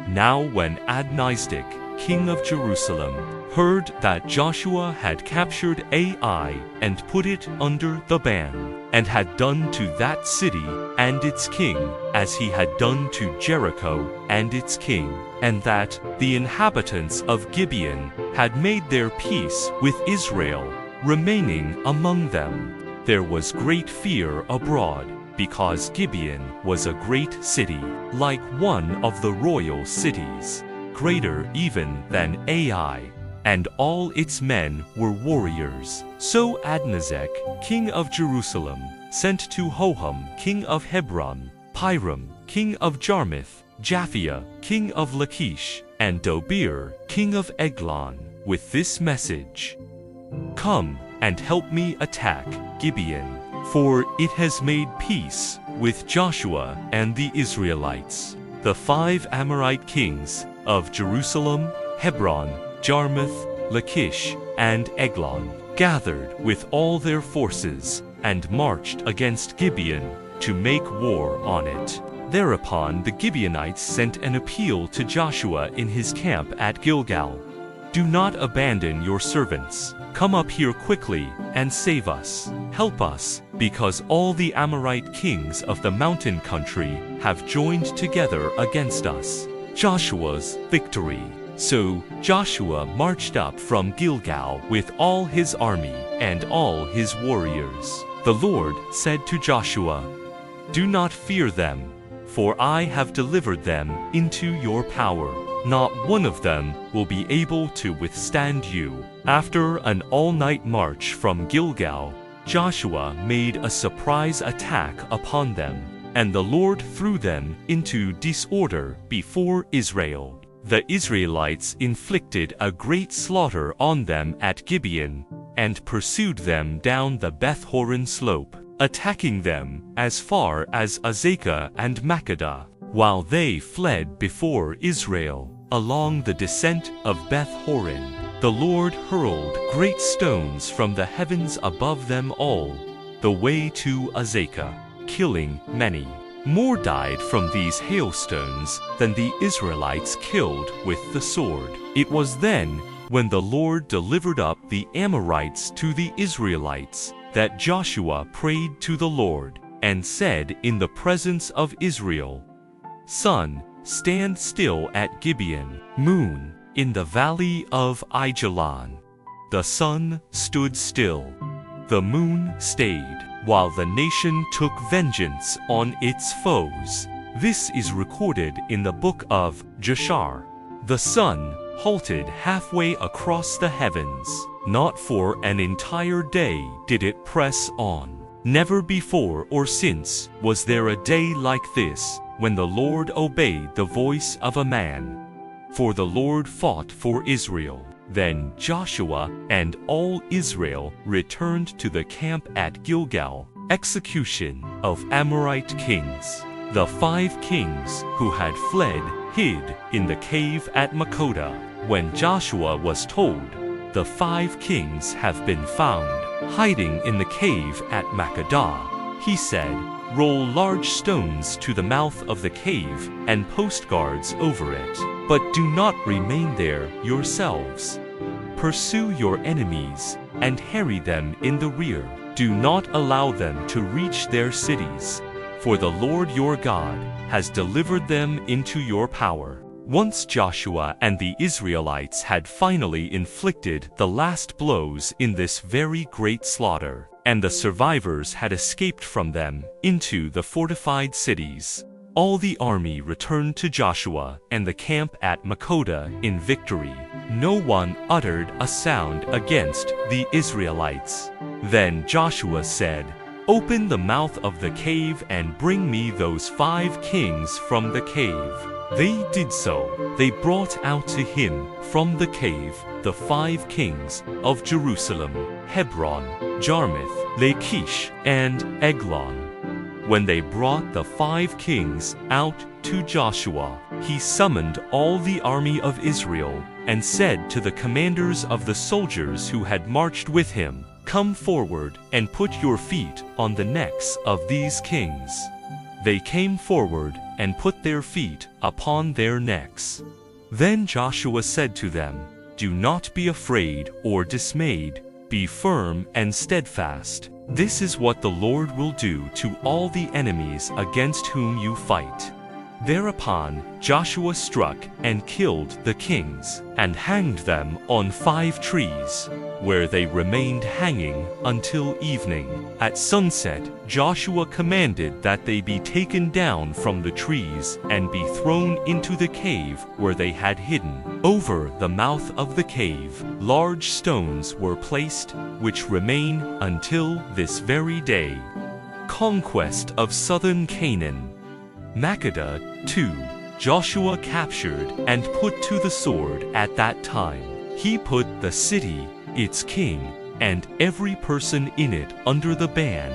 Now when Adonizedek, king of Jerusalem, heard that Joshua had captured Ai and put it under the ban, and had done to that city and its king as he had done to Jericho and its king, and that the inhabitants of Gibeon had made their peace with Israel, remaining among them, there was great fear abroad, because Gibeon was a great city, like one of the royal cities, greater even than Ai, and all its men were warriors. So Adonizedek, king of Jerusalem, sent to Hoham, king of Hebron, Piram, king of Jarmuth, Japhia, king of Lachish, and Dobir, king of Eglon, with this message: Come and help me attack Gibeon, for it has made peace with Joshua and the Israelites. The 5 Amorite kings of Jerusalem, Hebron, Jarmuth, Lachish, and Eglon gathered with all their forces and marched against Gibeon to make war on it. Thereupon the Gibeonites sent an appeal to Joshua in his camp at Gilgal: Do not abandon your servants. Come up here quickly and save us. Help us, because all the Amorite kings of the mountain country have joined together against us. Joshua's victory. So Joshua marched up from Gilgal with all his army and all his warriors. The Lord said to Joshua, Do not fear them, for I have delivered them into your power. Not one of them will be able to withstand you. After an all-night march from Gilgal, Joshua made a surprise attack upon them, and the Lord threw them into disorder before Israel. The Israelites inflicted a great slaughter on them at Gibeon, and pursued them down the Beth-horon slope, attacking them as far as Azekah and Makkedah, while they fled before Israel along the descent of Beth-horon. The Lord hurled great stones from the heavens above them all, the way to Azekah, killing many. More died from these hailstones than the Israelites killed with the sword. It was then, when the Lord delivered up the Amorites to the Israelites, that Joshua prayed to the Lord, and said in the presence of Israel, Sun, stand still at Gibeon, moon, in the valley of Aijalon. The sun stood still, the moon stayed, while the nation took vengeance on its foes. This is recorded in the book of Jashar. The sun halted halfway across the heavens. Not for an entire day did it press on. Never before or since was there a day like this, when the Lord obeyed the voice of a man. For the Lord fought for Israel. Then Joshua and all Israel returned to the camp at Gilgal. Execution of Amorite kings. The 5 kings who had fled hid in the cave at Makkedah. When Joshua was told, The 5 kings have been found hiding in the cave at Makkedah, he said, Roll large stones to the mouth of the cave and post guards over it, but do not remain there yourselves. Pursue your enemies and harry them in the rear. Do not allow them to reach their cities, for the Lord your God has delivered them into your power. Once Joshua and the Israelites had finally inflicted the last blows in this very great slaughter, and the survivors had escaped from them into the fortified cities, all the army returned to Joshua and the camp at Makkedah in victory. No one uttered a sound against the Israelites. Then Joshua said, Open the mouth of the cave and bring me those 5 kings from the cave. They did so. They brought out to him from the cave the 5 kings of Jerusalem, Hebron, Jarmuth, Lachish, and Eglon. When they brought the 5 kings out to Joshua, he summoned all the army of Israel and said to the commanders of the soldiers who had marched with him, Come forward and put your feet on the necks of these kings. they came forward and put their feet upon their necks. Then Joshua said to them, "Do not be afraid or dismayed. Be firm and steadfast. This is what the Lord will do to all the enemies against whom you fight." Thereupon Joshua struck and killed the kings, and hanged them on 5 trees, where they remained hanging until evening. At sunset, Joshua commanded that they be taken down from the trees and be thrown into the cave where they had hidden. Over the mouth of the cave, large stones were placed, which remain until this very day. Conquest of southern Canaan. Makkedah 2. Joshua captured and put to the sword at that time. He put the city, its king, and every person in it under the ban,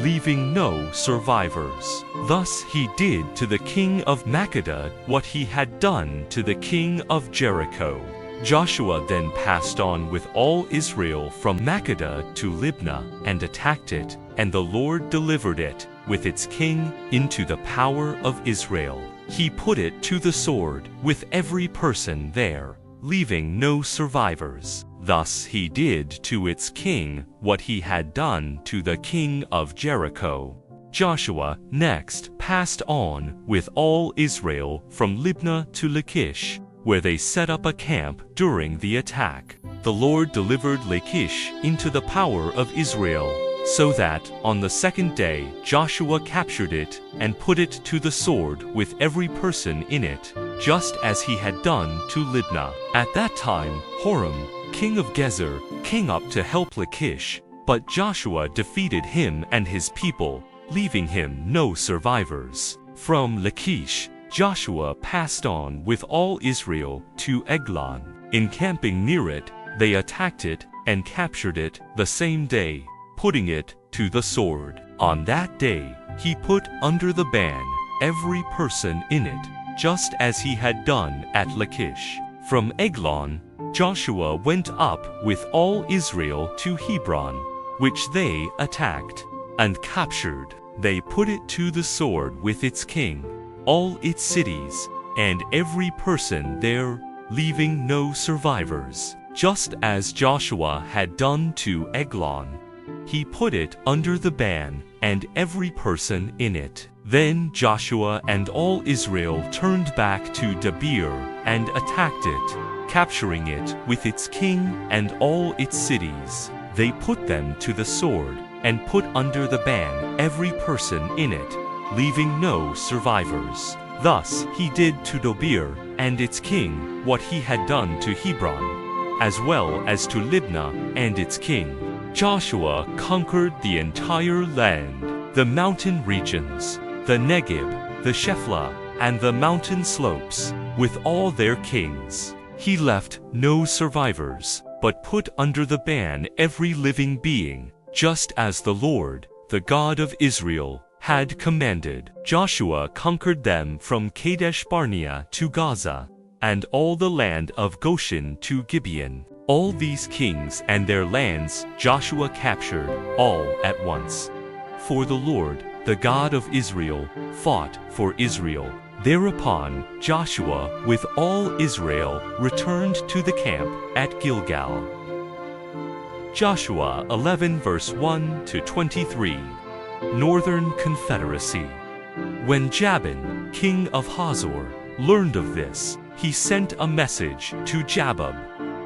leaving no survivors. Thus he did to the king of Makkedah what he had done to the king of Jericho. Joshua then passed on with all Israel from Makkedah to Libnah and attacked it, and the Lord delivered it, with its king, into the power of Israel. He put it to the sword, with every person there, leaving no survivors. Thus he did to its king what he had done to the king of Jericho. Joshua next passed on with all Israel from Libnah to Lachish, where they set up a camp during the attack. The Lord delivered Lachish into the power of Israel, so that on the second day Joshua captured it and put it to the sword with every person in it, just as he had done to Libnah. At that time Horam, king of Gezer, came up to help Lachish, but Joshua defeated him and his people, leaving him no survivors. From Lachish, Joshua passed on with all Israel to Eglon. Encamping near it, they attacked it and captured it the same day, putting it to the sword. On that day he put under the ban every person in it, just as he had done at Lachish. From Eglon, Joshua went up with all Israel to Hebron, which they attacked and captured. They put it to the sword with its king, all its cities, and every person there, leaving no survivors, just as Joshua had done to Eglon. He put it under the ban, and every person in it. Then Joshua and all Israel turned back to Debir and attacked it, capturing it with its king and all its cities. They put them to the sword and put under the ban every person in it, leaving no survivors. Thus he did to Debir and its king what he had done to Hebron, as well as to Libnah and its king. Joshua conquered the entire land, the mountain regions, the Negeb, the Shephelah, and the mountain slopes, with all their kings. He left no survivors, but put under the ban every living being, just as the Lord, the God of Israel, had commanded. Joshua conquered them from Kadesh Barnea to Gaza, and all the land of Goshen to Gibeon. All these kings and their lands Joshua captured, all at once. For the Lord, the God of Israel, fought for Israel. Thereupon Joshua with all Israel returned to the camp at Gilgal. Joshua 11 verse 1 to 23. Northern Confederacy. When Jabin, king of Hazor, learned of this, he sent a message to Jabab,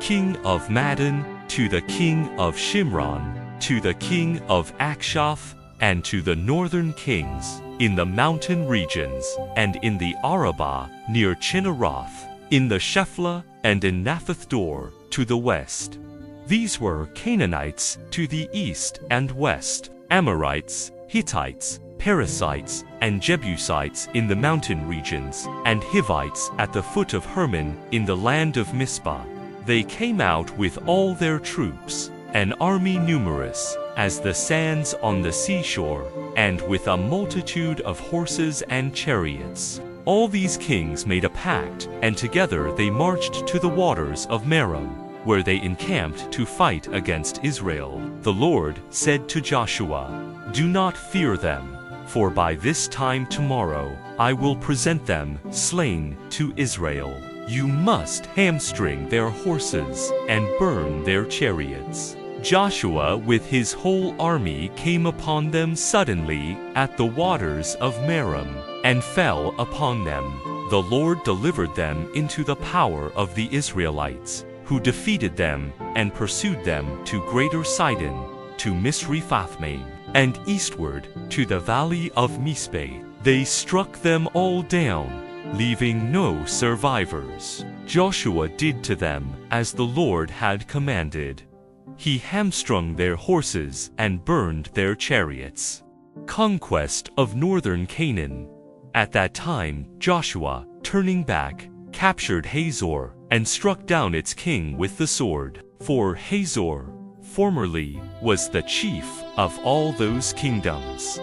king of Madon, to the king of Shimron, to the king of Akshaph, and to the northern kings, in the mountain regions, and in the Arabah, near Chinneroth, in the Shephelah, and in Naphthdor, to the west. These were Canaanites to the east and west, Amorites, Hittites, Perizzites, and Jebusites in the mountain regions, and Hivites at the foot of Hermon in the land of Mizpah. They came out with all their troops, an army numerous as the sands on the seashore, and with a multitude of horses and chariots. All these kings made a pact, and together they marched to the waters of Merom, where they encamped to fight against Israel. The Lord said to Joshua, "Do not fear them, for by this time tomorrow I will present them slain to Israel. You must hamstring their horses and burn their chariots." Joshua with his whole army came upon them suddenly at the waters of Merom, and fell upon them. The Lord delivered them into the power of the Israelites, who defeated them and pursued them to Greater Sidon, to Misrephothmaim, and eastward to the valley of Mizpeh. They struck them all down, leaving no survivors. Joshua did to them as the Lord had commanded. He hamstrung their horses and burned their chariots. Conquest of northern Canaan. At that time Joshua, turning back, captured Hazor, and struck down its king with the sword. For Hazor, formerly, was the chief of all those kingdoms.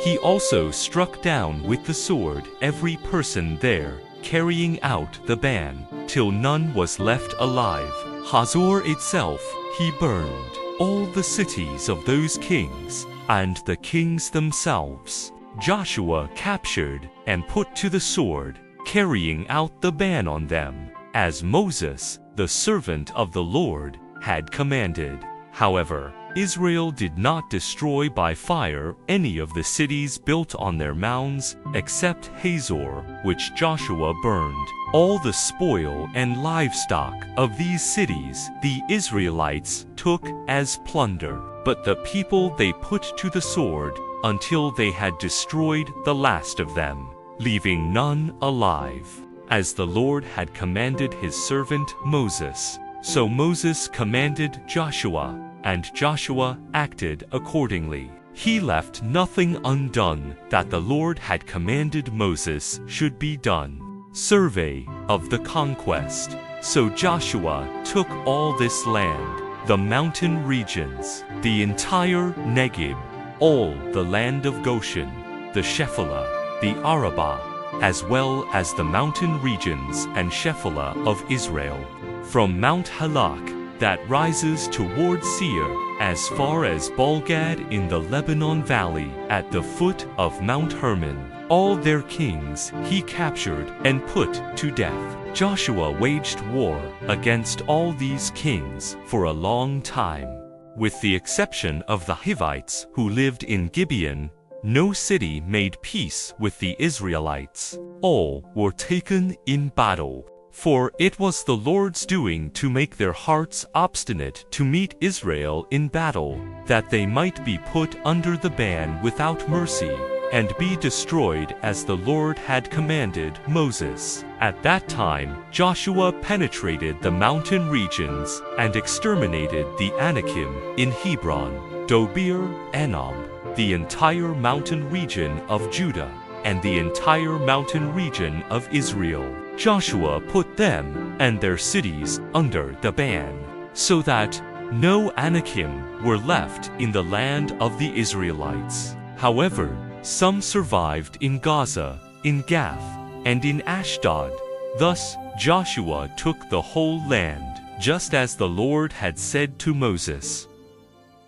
He also struck down with the sword every person there, carrying out the ban, till none was left alive. Hazor itself he burned, all the cities of those kings, and the kings themselves Joshua captured and put to the sword, carrying out the ban on them, as Moses, the servant of the Lord, had commanded. However, Israel did not destroy by fire any of the cities built on their mounds, except Hazor, which Joshua burned. All the spoil and livestock of these cities the Israelites took as plunder, but the people they put to the sword until they had destroyed the last of them, leaving none alive. As the Lord had commanded his servant Moses, so Moses commanded Joshua, and Joshua acted accordingly. He left nothing undone that the Lord had commanded Moses should be done. Survey of the conquest. So Joshua took all this land, the mountain regions, the entire Negeb, all the land of Goshen, the Shephelah, the Arabah, as well as the mountain regions and Shephelah of Israel, from Mount Halak that rises toward Seir, as far as Balgad in the Lebanon valley at the foot of Mount Hermon. All their kings he captured and put to death. Joshua waged war against all these kings for a long time. With the exception of the Hivites who lived in Gibeon, no city made peace with the Israelites. All were taken in battle. For it was the Lord's doing to make their hearts obstinate to meet Israel in battle, that they might be put under the ban without mercy, and be destroyed as the Lord had commanded Moses. At that time Joshua penetrated the mountain regions and exterminated the Anakim in Hebron, Dobir, Anam, the entire mountain region of Judah, and the entire mountain region of Israel. Joshua put them and their cities under the ban, so that no Anakim were left in the land of the Israelites. However, some survived in Gaza, in Gath, and in Ashdod. Thus Joshua took the whole land, just as the Lord had said to Moses.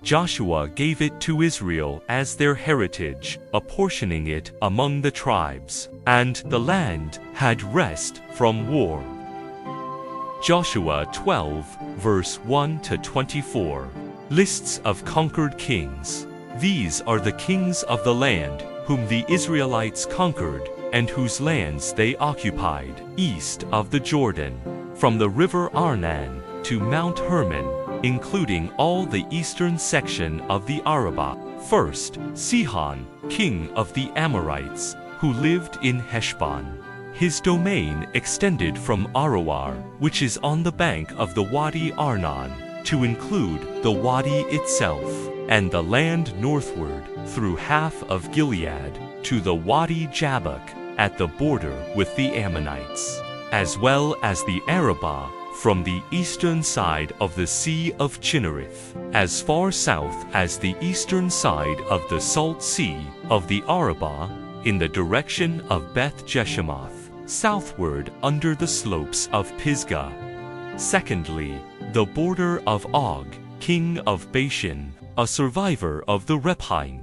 Joshua gave it to Israel as their heritage, apportioning it among the tribes, and the land had rest from war. Joshua 12, verse 1 to 24. Lists of conquered kings. These are the kings of the land whom the Israelites conquered, and whose lands they occupied, east of the Jordan, from the river Arnon to Mount Hermon, including all the eastern section of the Arabah. First, Sihon, king of the Amorites, who lived in Heshbon. His domain extended from Aroer, which is on the bank of the Wadi Arnon, to include the Wadi itself, and the land northward through half of Gilead to the Wadi Jabbok at the border with the Ammonites, as well as the Arabah from the eastern side of the Sea of Chinnereth, as far south as the eastern side of the Salt Sea of the Arabah, in the direction of Beth Jeshemoth, southward under the slopes of Pisgah. Secondly, the border of Og, king of Bashan, a survivor of the Rephaim.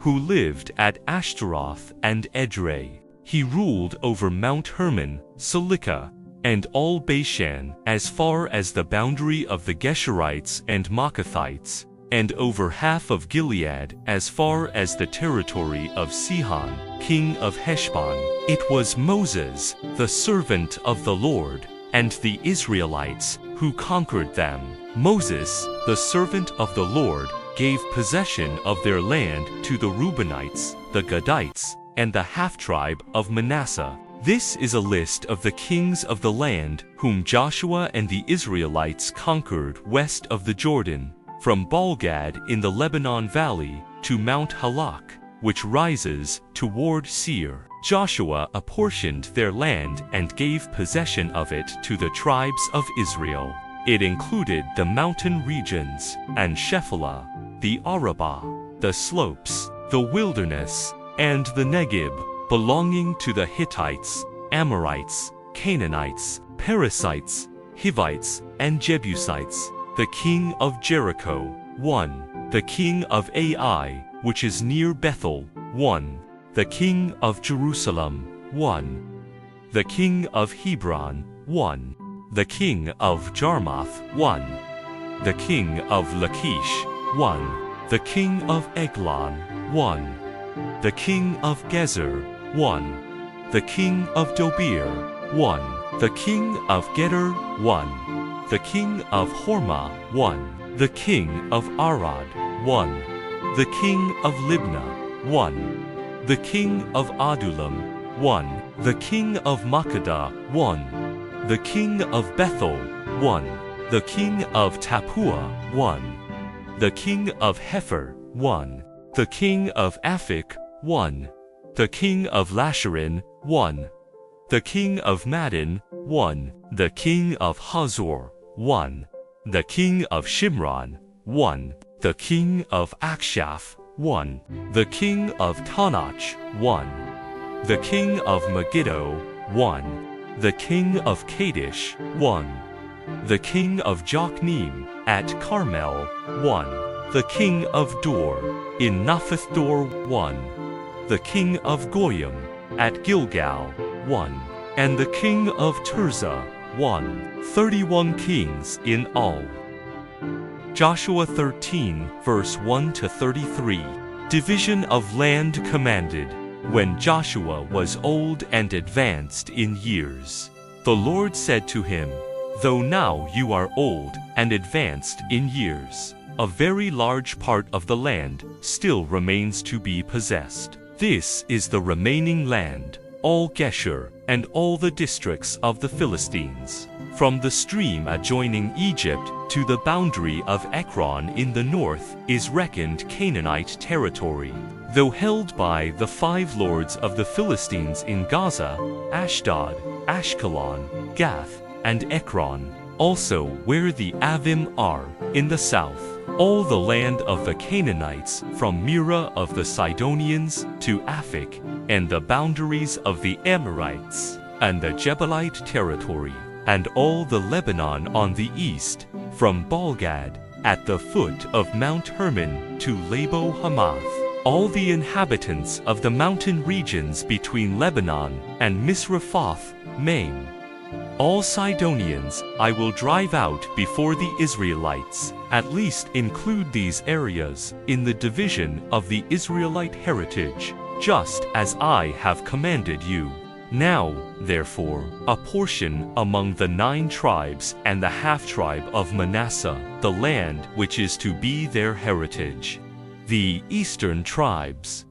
who lived at Ashtaroth and Edrei. He ruled over Mount Hermon, Salika, and all Bashan as far as the boundary of the Geshurites and Maacathites, and over half of Gilead as far as the territory of Sihon, king of Heshbon. It was Moses, the servant of the Lord, and the Israelites who conquered them. Moses, the servant of the Lord, gave possession of their land to the Reubenites, the Gadites, and the half-tribe of Manasseh. This is a list of the kings of the land whom Joshua and the Israelites conquered west of the Jordan, from Baalgad in the Lebanon valley to Mount Halak, which rises toward Seir. Joshua apportioned their land and gave possession of it to the tribes of Israel. It included the mountain regions, and Shephelah, the Arabah, the slopes, the wilderness, and the Negib, belonging to the Hittites, Amorites, Canaanites, Perizzites, Hivites, and Jebusites. The king of Jericho, 1. The king of Ai, which is near Bethel, 1. The king of Jerusalem, 1. The king of Hebron, 1. The king of Jarmuth, 1. The king of Lachish, 1. The king of Eglon, 1. The king of Gezer, 1. The king of Dobir, 1. The king of Geder, 1. The king of Hormah, 1. The king of Arad, 1. The king of Libnah, 1. The king of Adullam, 1. The king of Makkedah, 1. The king of Bethel, 1. The king of Tappuah, 1. The king of Hepher, 1. The king of Aphik, 1. The king of Lasharon, 1. The king of Madon, 1. The king of Hazor, 1. The king of Shimron, 1. The king of Akshaph, 1. The king of Tanach, 1. The king of Megiddo, 1. The king of Kadesh, 1. The king of Jokneam, at Carmel, 1. The king of Dor, in Naphath Dor, 1. The king of Goyim, at Gilgal, 1. And the king of Tirzah, 1. 31 kings in all. Joshua 13, verse 1 to 33. Division of land commanded. When Joshua was old and advanced in years, the Lord said to him, "Though now you are old and advanced in years, a very large part of the land still remains to be possessed. This is the remaining land, all Geshur, and all the districts of the Philistines, from the stream adjoining Egypt to the boundary of Ekron in the north is reckoned Canaanite territory, though held by the 5 lords of the Philistines in Gaza, Ashdod, Ashkelon, Gath, and Ekron, also where the Avim are, in the south, all the land of the Canaanites from Mira of the Sidonians to Aphik, and the boundaries of the Amorites, and the Jebelite territory, and all the Lebanon on the east, from Baalgad, at the foot of Mount Hermon, to Labo Hamath, all the inhabitants of the mountain regions between Lebanon and Misrephoth Maim. All Sidonians I will drive out before the Israelites. At least include these areas in the division of the Israelite heritage, just as I have commanded you. Now, therefore, apportion among the 9 tribes and the half-tribe of Manasseh the land which is to be their heritage, the eastern tribes.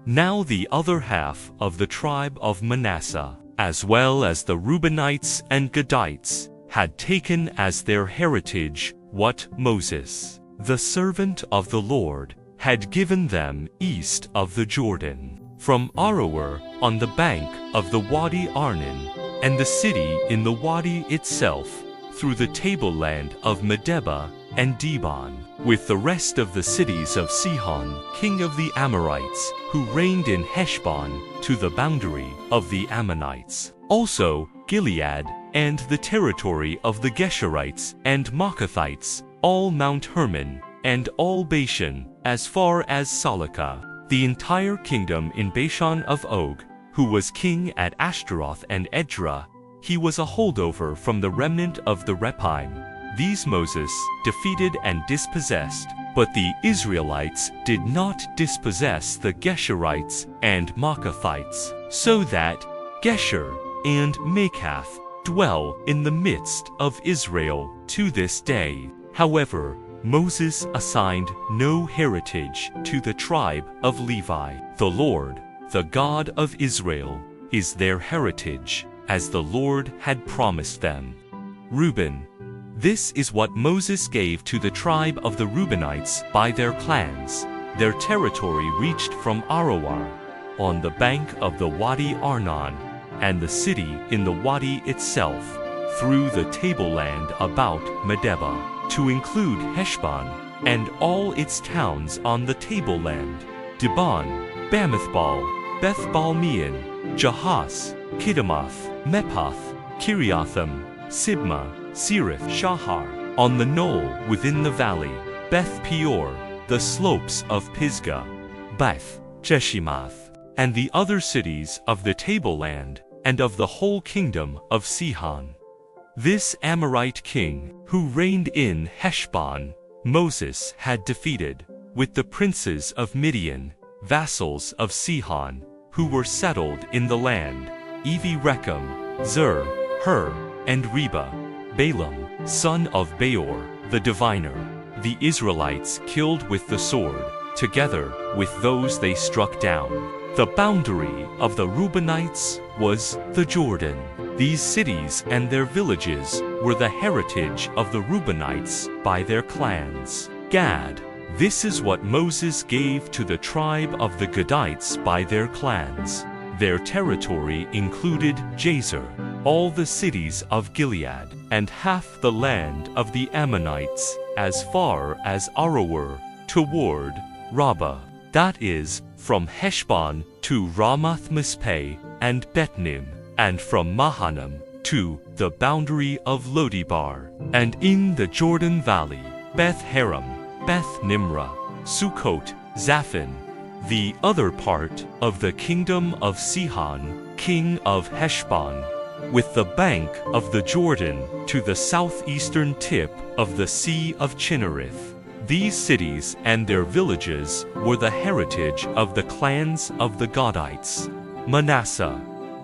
Now the other half of the tribe of Manasseh, as well as the Reubenites and Gadites, had taken as their heritage what Moses, the servant of the Lord, had given them east of the Jordan, from Aroer on the bank of the Wadi Arnon, and the city in the Wadi itself, through the tableland of Medeba and Dibon, with the rest of the cities of Sihon, king of the Amorites, who reigned in Heshbon, to the boundary of the Ammonites. Also Gilead, and the territory of the Geshurites and Maacathites, all Mount Hermon, and all Bashan, as far as Salika, The entire kingdom in Bashan of Og, who was king at Ashtaroth and Edrei, he was a holdover from the remnant of the Rephaim. These Moses defeated and dispossessed, but the Israelites did not dispossess the Geshurites and Maacathites, so that Geshur and Maacath dwell in the midst of Israel to this day. However, Moses assigned no heritage to the tribe of Levi. The Lord, the God of Israel, is their heritage, as the Lord had promised them. Reuben. This is what Moses gave to the tribe of the Reubenites by their clans. Their territory reached from Aroer, on the bank of the Wadi Arnon, and the city in the Wadi itself, through the tableland about Medeba, to include Heshbon, and all its towns on the tableland, Dibon, Bamithbal, Beth-Balmeon, Jahas, Kiddemoth, Mepath, Kiriathim, Sibma, Sirith Shahar, on the knoll within the valley, Beth Peor, the slopes of Pisgah, Beth Jeshimoth, and the other cities of the tableland, and of the whole kingdom of Sihon. This Amorite king, who reigned in Heshbon, Moses had defeated, with the princes of Midian, vassals of Sihon, who were settled in the land, Evi-Rechem, Zur, Hur, and Reba. Balaam, son of Beor, the diviner, the Israelites killed with the sword, together with those they struck down. The boundary of the Reubenites was the Jordan. These cities and their villages were the heritage of the Reubenites by their clans. Gad. This is what Moses gave to the tribe of the Gadites by their clans. Their territory included Jazer, all the cities of Gilead, and half the land of the Ammonites, as far as Aroer, toward Rabbah, that is, from Heshbon to Ramath-Mizpeh and Betnim, and from Mahanaim to the boundary of Lodibar, and in the Jordan Valley, Beth-Haram, Beth-Nimrah, Sukkot, Zaphon, the other part of the kingdom of Sihon, king of Heshbon, with the bank of the Jordan to the southeastern tip of the Sea of Chinnereth. These cities and their villages were the heritage of the clans of the Gadites. Manasseh.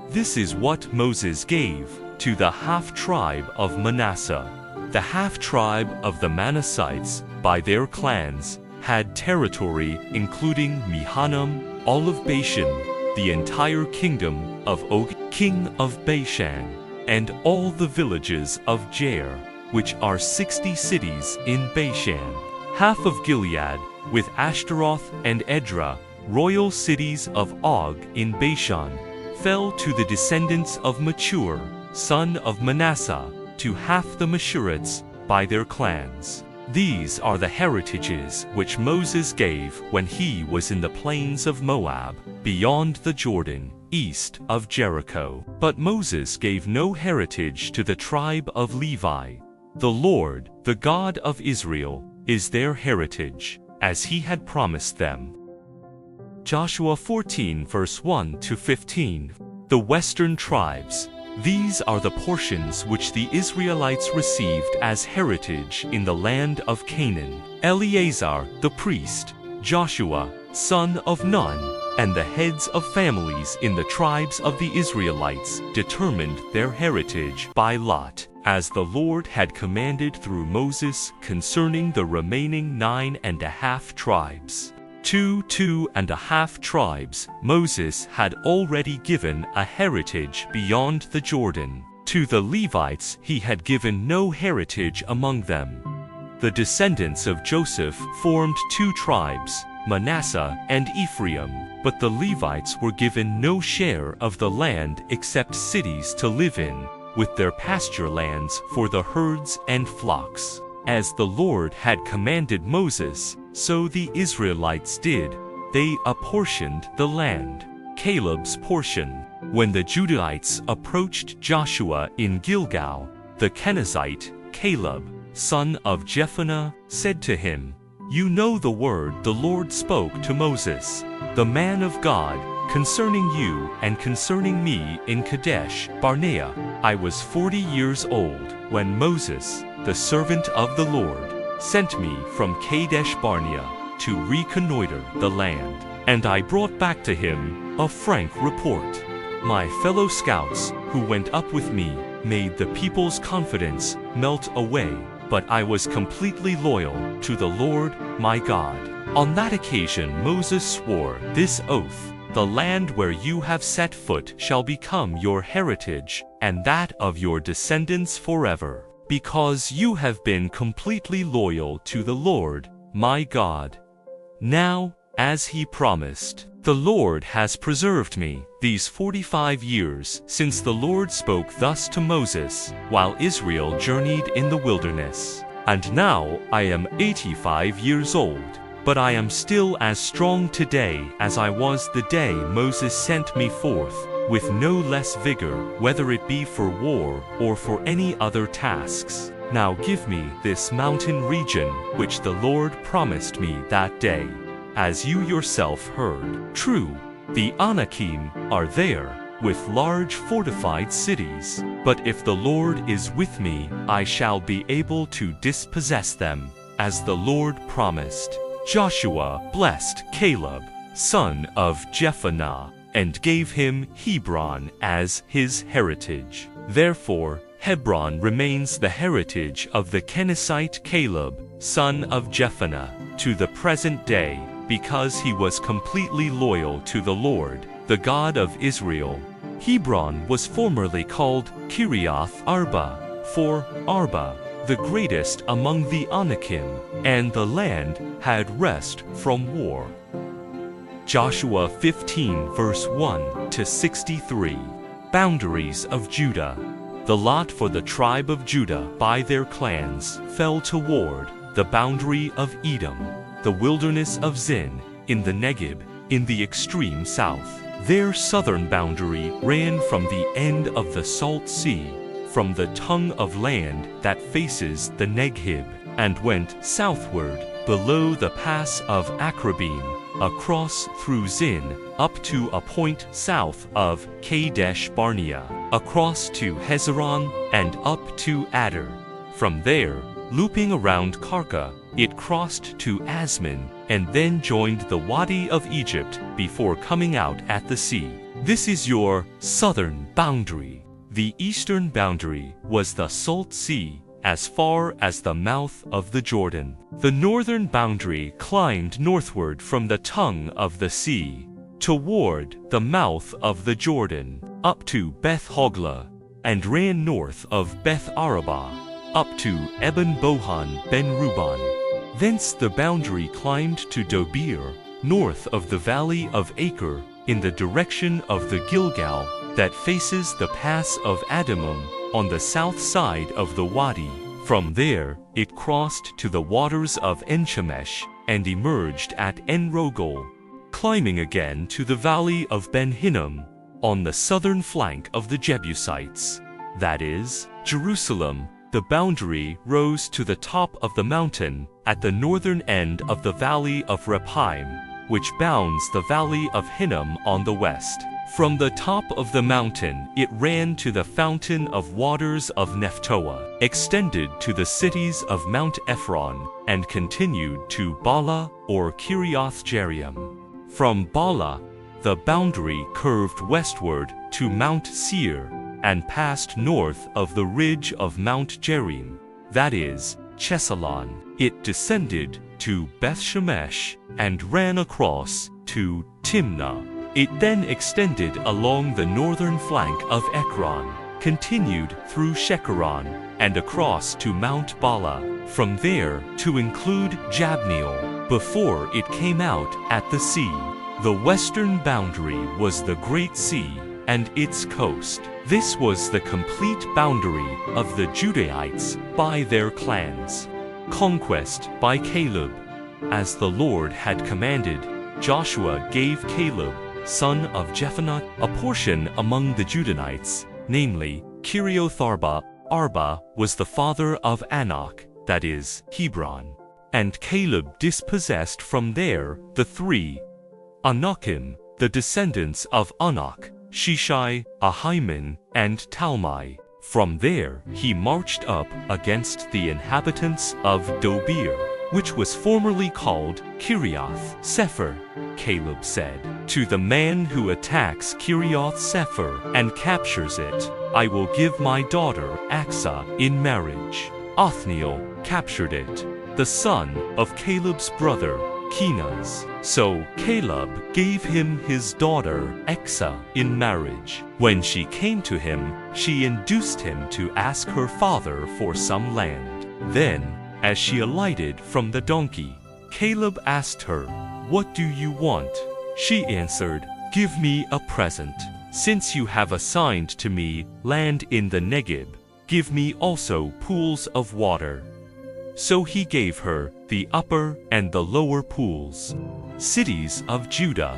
This is what Moses gave to the half-tribe of Manasseh. The half-tribe of the Manassites, by their clans, had territory including Mahanaim, all of Bashan, the entire kingdom of Og, king of Bashan, and all the villages of Jair, which are 60 cities in Bashan. Half of Gilead, with Ashtaroth and Edrei, royal cities of Og in Bashan, fell to the descendants of Machur, son of Manasseh, to half the Mashurites by their clans. These are the heritages which Moses gave when he was in the plains of Moab, beyond the Jordan, east of Jericho. But Moses gave no heritage to the tribe of Levi. The Lord, the God of Israel, is their heritage, as he had promised them. Joshua 14 verse 1 to 15. The western tribes. These are the portions which the Israelites received as heritage in the land of Canaan. Eleazar the priest, Joshua, son of Nun, and the heads of families in the tribes of the Israelites determined their heritage by lot, as the Lord had commanded through Moses concerning the remaining 9.5 tribes. 2.5 tribes Moses had already given a heritage beyond the Jordan. To the Levites he had given no heritage among them. The descendants of Joseph formed 2 tribes, Manasseh and Ephraim, but the Levites were given no share of the land except cities to live in, with their pasture lands for the herds and flocks. As the Lord had commanded Moses, so the Israelites did. They apportioned the land. Caleb's portion. When the Judahites approached Joshua in Gilgal, the Kenizzite, Caleb, son of Jephunneh, said to him, "You know the word the Lord spoke to Moses. the man of God, concerning you and concerning me in Kadesh Barnea. I was 40 years old when Moses, the servant of the Lord, sent me from Kadesh Barnea to reconnoiter the land, and I brought back to him a frank report. My fellow scouts who went up with me made the people's confidence melt away, but I was completely loyal to the Lord my God. On that occasion Moses swore this oath: the land where you have set foot shall become your heritage, and that of your descendants forever, because you have been completely loyal to the Lord my God. Now, as he promised, the Lord has preserved me these 45 years since the Lord spoke thus to Moses while Israel journeyed in the wilderness. And now I am 85 years old, but I am still as strong today as I was the day Moses sent me forth, with no less vigor, whether it be for war or for any other tasks. Now give me this mountain region which the Lord promised me that day. As you yourself heard, true, the Anakim are there, with large fortified cities. But if the Lord is with me, I shall be able to dispossess them, as the Lord promised. Joshua blessed Caleb, son of Jephunneh, and gave him Hebron as his heritage. Therefore, Hebron remains the heritage of the Kenizzite Caleb, son of Jephunneh, to the present day, because he was completely loyal to the Lord, the God of Israel. Hebron was formerly called Kiriath Arba, for Arba, the greatest among the Anakim, and the land had rest from war. Joshua 15 verse 1 to 63. Boundaries of Judah. The lot for the tribe of Judah by their clans fell toward the boundary of Edom, the wilderness of Zin, in the Negeb, in the extreme south. Their southern boundary ran from the end of the Salt Sea, from the tongue of land that faces the Negev, and went southward below the pass of Akrabim, across through Zin, up to a point south of Kadesh Barnea, across to Hezron, and up to Adar. From there, looping around Karka, it crossed to Asman, and then joined the Wadi of Egypt before coming out at the sea. This is your southern boundary. The eastern boundary was the Salt Sea, as far as the mouth of the Jordan. The northern boundary climbed northward from the tongue of the sea, toward the mouth of the Jordan, up to Beth Hoglah, and ran north of Beth Arabah, up to Eben Bohan ben Ruban. Thence the boundary climbed to Dobir, north of the valley of Acre, in the direction of the Gilgal, that faces the pass of Adumim, on the south side of the Wadi. From there, it crossed to the waters of En-Shemesh, and emerged at En-Rogel, climbing again to the valley of Ben-Hinnom, on the southern flank of the Jebusites, that is, Jerusalem. The boundary rose to the top of the mountain at the northern end of the valley of Rephaim, which bounds the valley of Hinnom on the west. From the top of the mountain it ran to the fountain of waters of Nephtoah, extended to the cities of Mount Ephron, and continued to Bala or Kiriath Jearim. From Bala, the boundary curved westward to Mount Seir, and passed north of the ridge of Mount Jearim, that is, Chesalon. It descended to Beth-Shemesh, and ran across to Timnah. It then extended along the northern flank of Ekron, continued through Shekeron, and across to Mount Bala, from there to include Jabneel, before it came out at the sea. The western boundary was the Great Sea and its coast. This was the complete boundary of the Judahites by their clans. Conquest by Caleb. As the Lord had commanded, Joshua gave Caleb, son of Jephunneh, a portion among the Judahites, namely, Kirioth Arba. Arba was the father of Anak, that is, Hebron. And Caleb dispossessed from there the three Anakim, the descendants of Anak, Shishai, Ahiman, and Talmai. From there he marched up against the inhabitants of Dobir, which was formerly called Kiriath Sefer. Caleb said, "To the man who attacks Kiriath Sefer and captures it, I will give my daughter Aksa in marriage." Othniel captured it, the son of Caleb's brother Kenaz. So Caleb gave him his daughter Aksa in marriage. When she came to him, she induced him to ask her father for some land. Then, as she alighted from the donkey, Caleb asked her, "What do you want?" She answered, "Give me a present. Since you have assigned to me land in the Negeb, give me also pools of water." So he gave her the upper and the lower pools. Cities of Judah.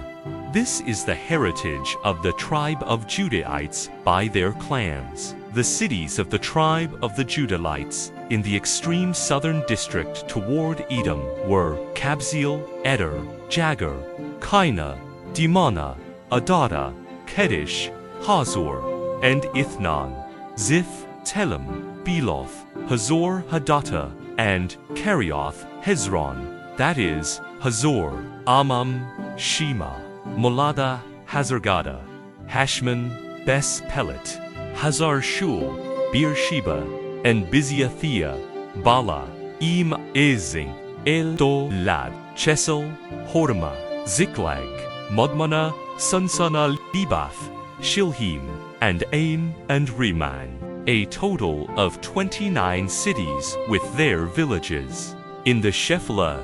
This is the heritage of the tribe of Judahites by their clans. The cities of the tribe of the Judahites in the extreme southern district toward Edom were Kabzeel, Eder, Jagur, Kaina, Dimana, Adada, Kedesh, Hazor, and Ithnan, Ziph, Telem, Beloth, Hazor Hadattah, and Kerioth Hezron, that is, Hazor, Amam, Shema, Molada, Hazargada, Hashman, Bes Pelet, Hazar Shul, Beersheba, and Biziathia, Bala, Im Ezing, El Dolad, Chesel, Horma, Ziklag, Modmana, Sunsana, Libath, Shilhim, and Ain and Riman. A total of 29 cities with their villages. In the Shephelah,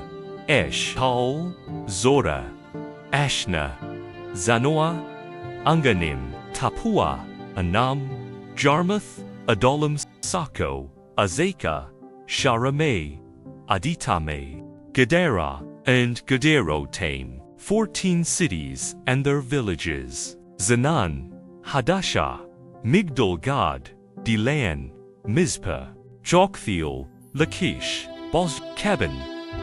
Eshtal, Zorah, Ashna, Zanoah, Anganim, Tapua, Anam, Jarmuth, Adullam, Sako, Azekah, Sharameh, Aditame, Gedera, and Gederotaim. 14 cities and their villages. Zanan, Hadashah, Migdal Gad, Dilan, Mizpah, Joktheel, Lachish, Boz, Keben,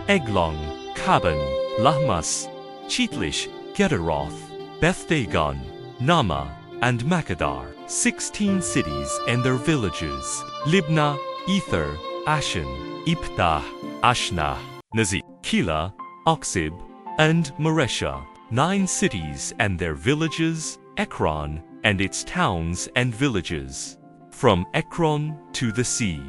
Eglon, Kaban, Lahmas, Chitlish, Gederoth, Bethdagon, Nama, and Makadar. 16 cities and their villages. Libnah, Ether, Ashan, Iptah, Ashna, Nazi, Kila, Oxib, and Maresha. 9 cities and their villages. Ekron, and its towns and villages. From Ekron to the sea,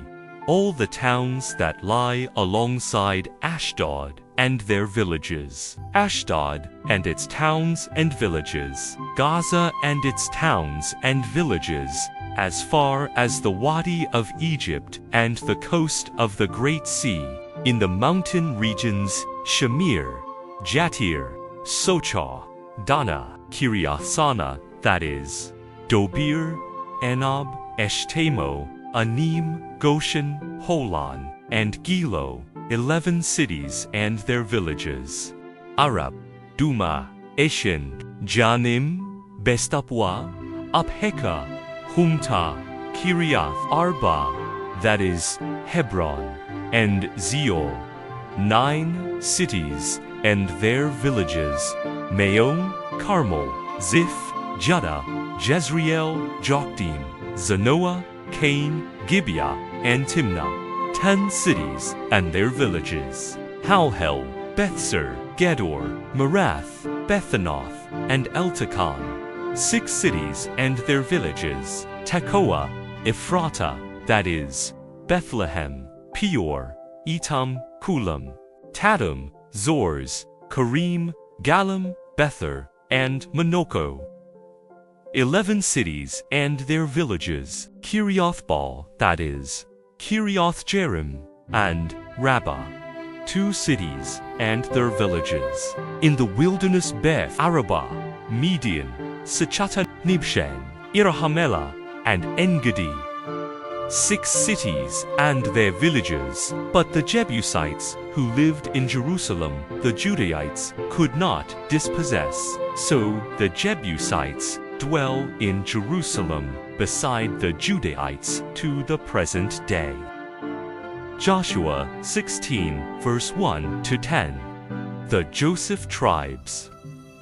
all the towns that lie alongside Ashdod and their villages. Ashdod and its towns and villages. Gaza and its towns and villages, as far as the Wadi of Egypt and the coast of the Great Sea. In the mountain regions, Shamir, Jatir, Sochah, Dana, Kiriathsana, that is, Dobir, Anab, Eshtemo, Anim, Goshen, Holon, and Gilo, 11 cities and their villages. Arab, Duma, Eshin, Janim, Bestapua, Apheka, Humta, Kiriath Arba, that is, Hebron, and Zeol, 9 cities and their villages. Maon, Carmel, Ziph, Judah, Jezreel, Jokdim, Zanoah, Cain, Gibeah, and Timnah, 10 cities and their villages. Halhel, Bethser, Gedor, Merath, Bethanoth, and Eltekon, 6 cities and their villages. Tekoa, Ephrata, that is, Bethlehem, Peor, Etam, Kulam, Tadim, Zors, Karim, Galim, Bether, and Monoko. 11 cities and their villages. Kiriothbal, that is, Kirioth-Jearim, and Rabbah, 2 cities and their villages. In the wilderness Beth Arabah, Median, Sechata, Nibshan, Irahamela, and Engedi, 6 cities and their villages. But the Jebusites who lived in Jerusalem, the Judahites, could not dispossess. So the Jebusites dwell in Jerusalem beside the Judahites to the present day. Joshua 16, verse 1 to 10. The Joseph tribes.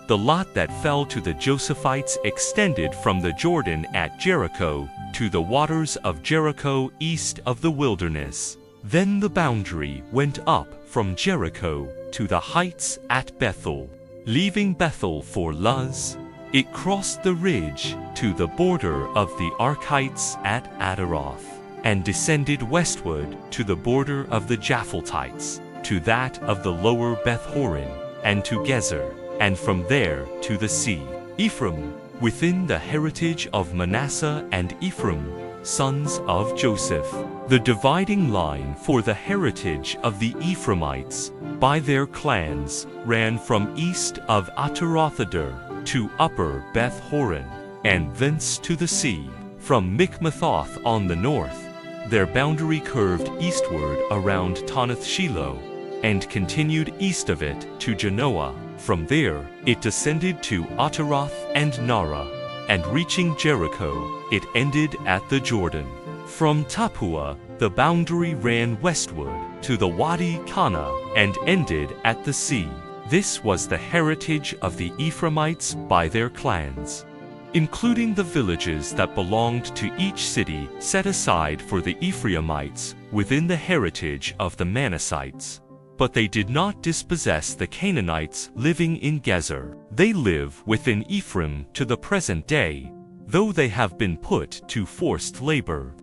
The lot that fell to the Josephites extended from the Jordan at Jericho to the waters of Jericho east of the wilderness. Then the boundary went up from Jericho to the heights at Bethel. Leaving Bethel for Luz, it crossed the ridge to the border of the Archites at Adaroth, and descended westward to the border of the Japhletites, to that of the lower Beth-horon, and to Gezer, and from there to the sea. Ephraim, within the heritage of Manasseh and Ephraim, sons of Joseph. The dividing line for the heritage of the Ephraimites by their clans ran from east of Atarothadar to upper Beth-horon, and thence to the sea. From Mikmethoth on the north, their boundary curved eastward around Tanath-Shiloh, and continued east of it to Genoa. From there, it descended to Ataroth and Nara, and reaching Jericho, it ended at the Jordan. From Tappuah, the boundary ran westward to the Wadi Kana, and ended at the sea. This was the heritage of the Ephraimites by their clans, including the villages that belonged to each city set aside for the Ephraimites within the heritage of the Manassites. But they did not dispossess the Canaanites living in Gezer. They live within Ephraim to the present day, though they have been put to forced labor.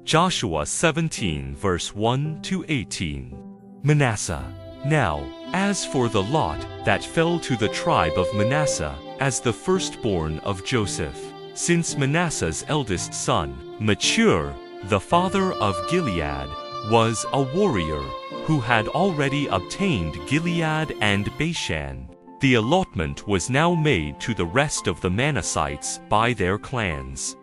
Joshua 17 verse 1 to 18. Manasseh. Now, as for the lot that fell to the tribe of Manasseh, as the firstborn of Joseph, since Manasseh's eldest son, Mature, the father of Gilead, was a warrior who had already obtained Gilead and Bashan, the allotment was now made to the rest of the Manassites by their clans.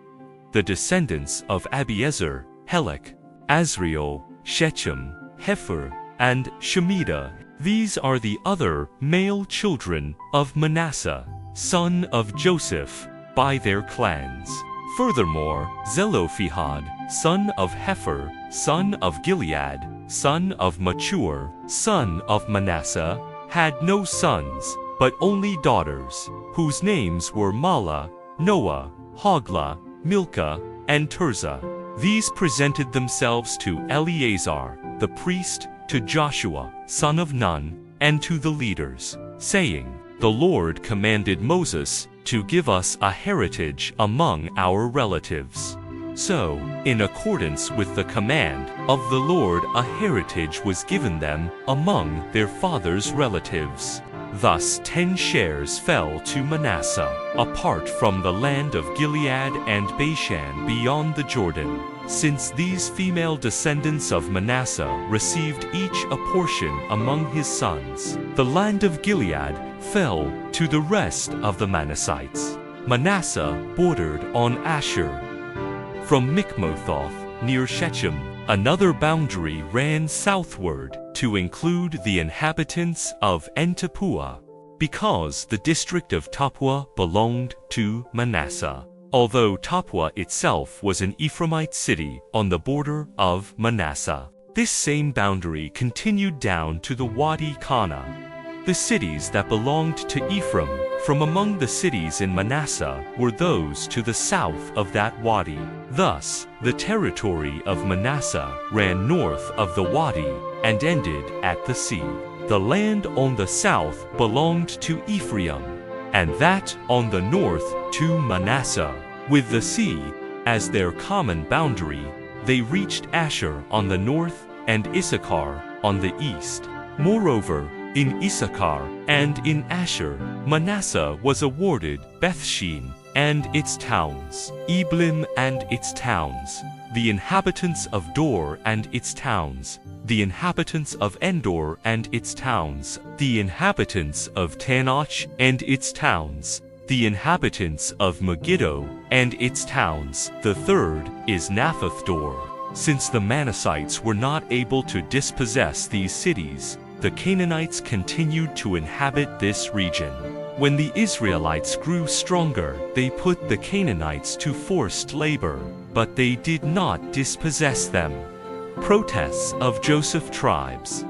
The descendants of Abiezer, Helek, Azriel, Shechem, Hepher, and Shemida. These are the other male children of Manasseh, son of Joseph, by their clans. Furthermore, Zelophehad, son of Hepher, son of Gilead, son of Mature, son of Manasseh, had no sons, but only daughters, whose names were Mahlah, Noah, Hoglah, Milcah, and Tirzah. These presented themselves to Eleazar, the priest, to Joshua, son of Nun, and to the leaders, saying, "The Lord commanded Moses to give us a heritage among our relatives." So, in accordance with the command of the Lord, a heritage was given them among their father's relatives. Thus 10 shares fell to Manasseh, apart from the land of Gilead and Bashan beyond the Jordan, since these female descendants of Manasseh received each a portion among his sons. The land of Gilead fell to the rest of the Manassites. Manasseh bordered on Asher. From Mikmethoth, near Shechem, another boundary ran southward to include the inhabitants of En-Tappuah, because the district of Tappuah belonged to Manasseh, although Tappuah itself was an Ephraimite city on the border of Manasseh. This same boundary continued down to the Wadi Kana. The cities that belonged to Ephraim from among the cities in Manasseh were those to the south of that wadi. Thus, the territory of Manasseh ran north of the wadi and ended at the sea. The land on the south belonged to Ephraim, and that on the north to Manasseh. With the sea as their common boundary, they reached Asher on the north and Issachar on the east. Moreover, in Issachar and in Asher, Manasseh was awarded Bethshean and its towns, Eblim and its towns, the inhabitants of Dor and its towns, the inhabitants of Endor and its towns, the inhabitants of Tanach and its towns, the inhabitants of Megiddo and its towns. The third is Naphthdor. Since the Manassites were not able to dispossess these cities, the Canaanites continued to inhabit this region. When the Israelites grew stronger, they put the Canaanites to forced labor, but they did not dispossess them. Protests of Joseph tribes.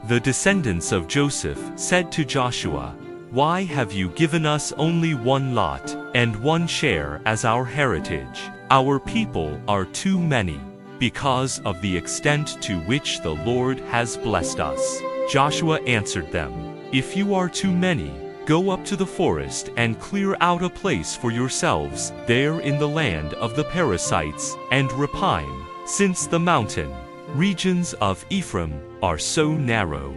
The descendants of Joseph said to Joshua, Why have you given us only one lot and one share as our heritage? Our people are too many, because of the extent to which the Lord has blessed us. Joshua answered them, If you are too many, go up to the forest and clear out a place for yourselves there in the land of the Perizzites and Rephaim, since the mountain regions of Ephraim are so narrow.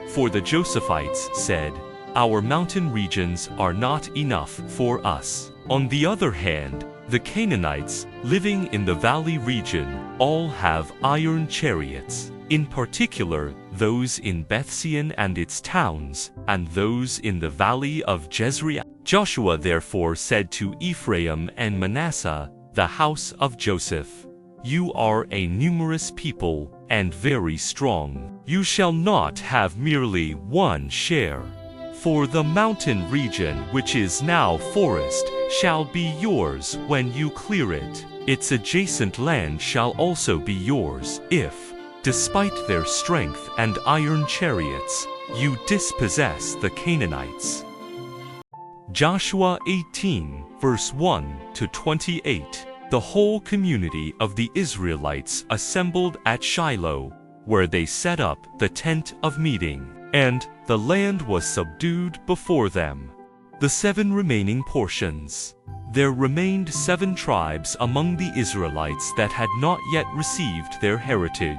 For the Josephites said, Our mountain regions are not enough for us. On the other hand, the Canaanites living in the valley region all have iron chariots, in particular those in Bethsean and its towns, and those in the valley of Jezreel. Joshua therefore said to Ephraim and Manasseh, the house of Joseph, You are a numerous people and very strong. You shall not have merely one share. For the mountain region which is now forest shall be yours when you clear it. Its adjacent land shall also be yours, if, despite their strength and iron chariots, you dispossess the Canaanites. Joshua 18, verse 1 to 28. The whole community of the Israelites assembled at Shiloh, where they set up the tent of meeting, and the land was subdued before them. The 7 remaining portions. There remained 7 tribes among the Israelites that had not yet received their heritage.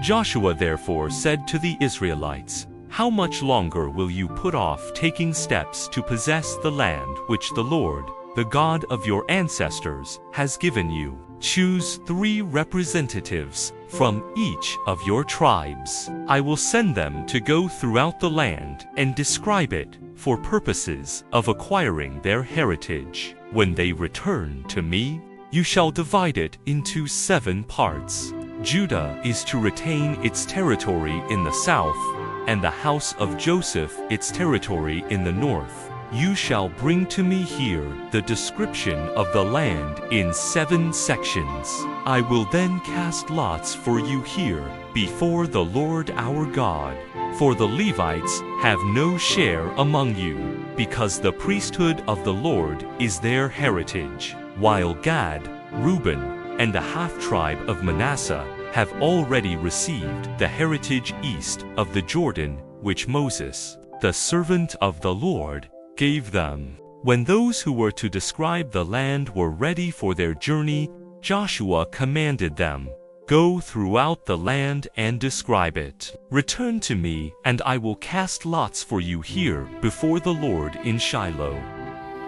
Joshua therefore said to the Israelites, How much longer will you put off taking steps to possess the land which the Lord, the God of your ancestors, has given you? Choose 3 representatives from each of your tribes. I will send them to go throughout the land and describe it for purposes of acquiring their heritage. When they return to me, you shall divide it into 7 parts. Judah is to retain its territory in the south, and the house of Joseph its territory in the north. You shall bring to me here the description of the land in 7 sections. I will then cast lots for you here before the Lord our God. For the Levites have no share among you, because the priesthood of the Lord is their heritage, while Gad, Reuben, and the half-tribe of Manasseh have already received the heritage east of the Jordan, which Moses, the servant of the Lord, gave them. When those who were to describe the land were ready for their journey, Joshua commanded them, Go throughout the land and describe it. Return to me, and I will cast lots for you here before the Lord in Shiloh.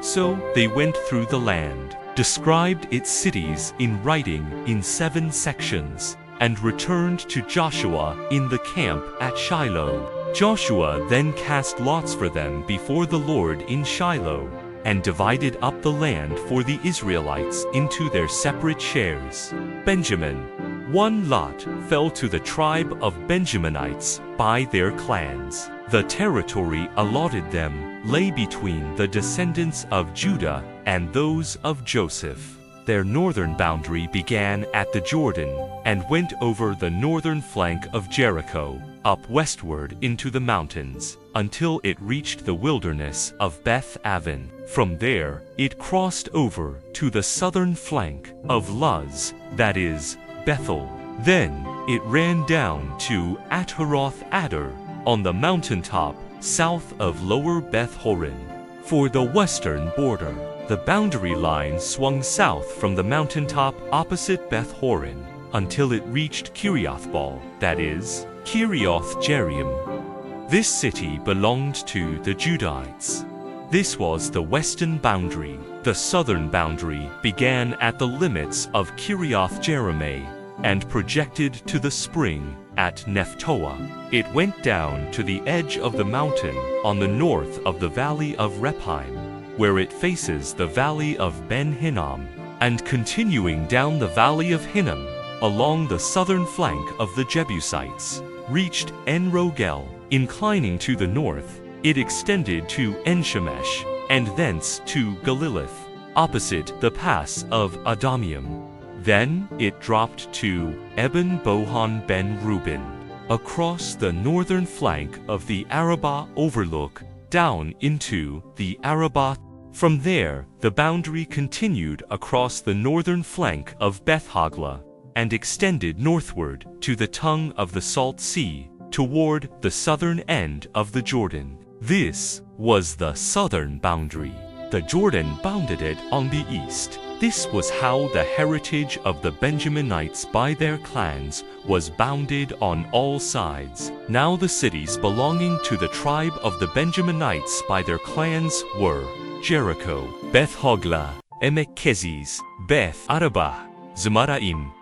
So they went through the land, described its cities in writing in 7 sections, and returned to Joshua in the camp at Shiloh. Joshua then cast lots for them before the Lord in Shiloh, and divided up the land for the Israelites into their separate shares. Benjamin, 1 lot fell to the tribe of Benjaminites by their clans. The territory allotted them lay between the descendants of Judah and those of Joseph. Their northern boundary began at the Jordan and went over the northern flank of Jericho, up westward into the mountains, until it reached the wilderness of Beth Aven. From there, it crossed over to the southern flank of Luz, that is, Bethel. Then it ran down to Ataroth Adar, on the mountaintop south of Lower Beth Horon. For the western border, the boundary line swung south from the mountaintop opposite Beth Horon until it reached Kiriathbaal, that is, Kirioth Jearim. This city belonged to the Judahites. This was the western boundary. The southern boundary began at the limits of Kirioth Jearim and projected to the spring at Nephtoah. It went down to the edge of the mountain on the north of the valley of Rephaim, where it faces the valley of Ben Hinnom, and continuing down the valley of Hinnom, along the southern flank of the Jebusites, reached En-Rogel. Inclining to the north, it extended to En-Shemesh, and thence to Galilith, opposite the pass of Adamium. Then it dropped to Eben Bohan Ben Reuben. Across the northern flank of the Arabah overlook, down into the Arabah. From there, the boundary continued across the northern flank of Beth Hogla and extended northward to the tongue of the Salt Sea, toward the southern end of the Jordan. This was the southern boundary. The Jordan bounded it on the east. This was how the heritage of the Benjaminites by their clans was bounded on all sides. Now the cities belonging to the tribe of the Benjaminites by their clans were Jericho, Beth Hogla, Emek Keziz, Beth Arabah, Zemaraim,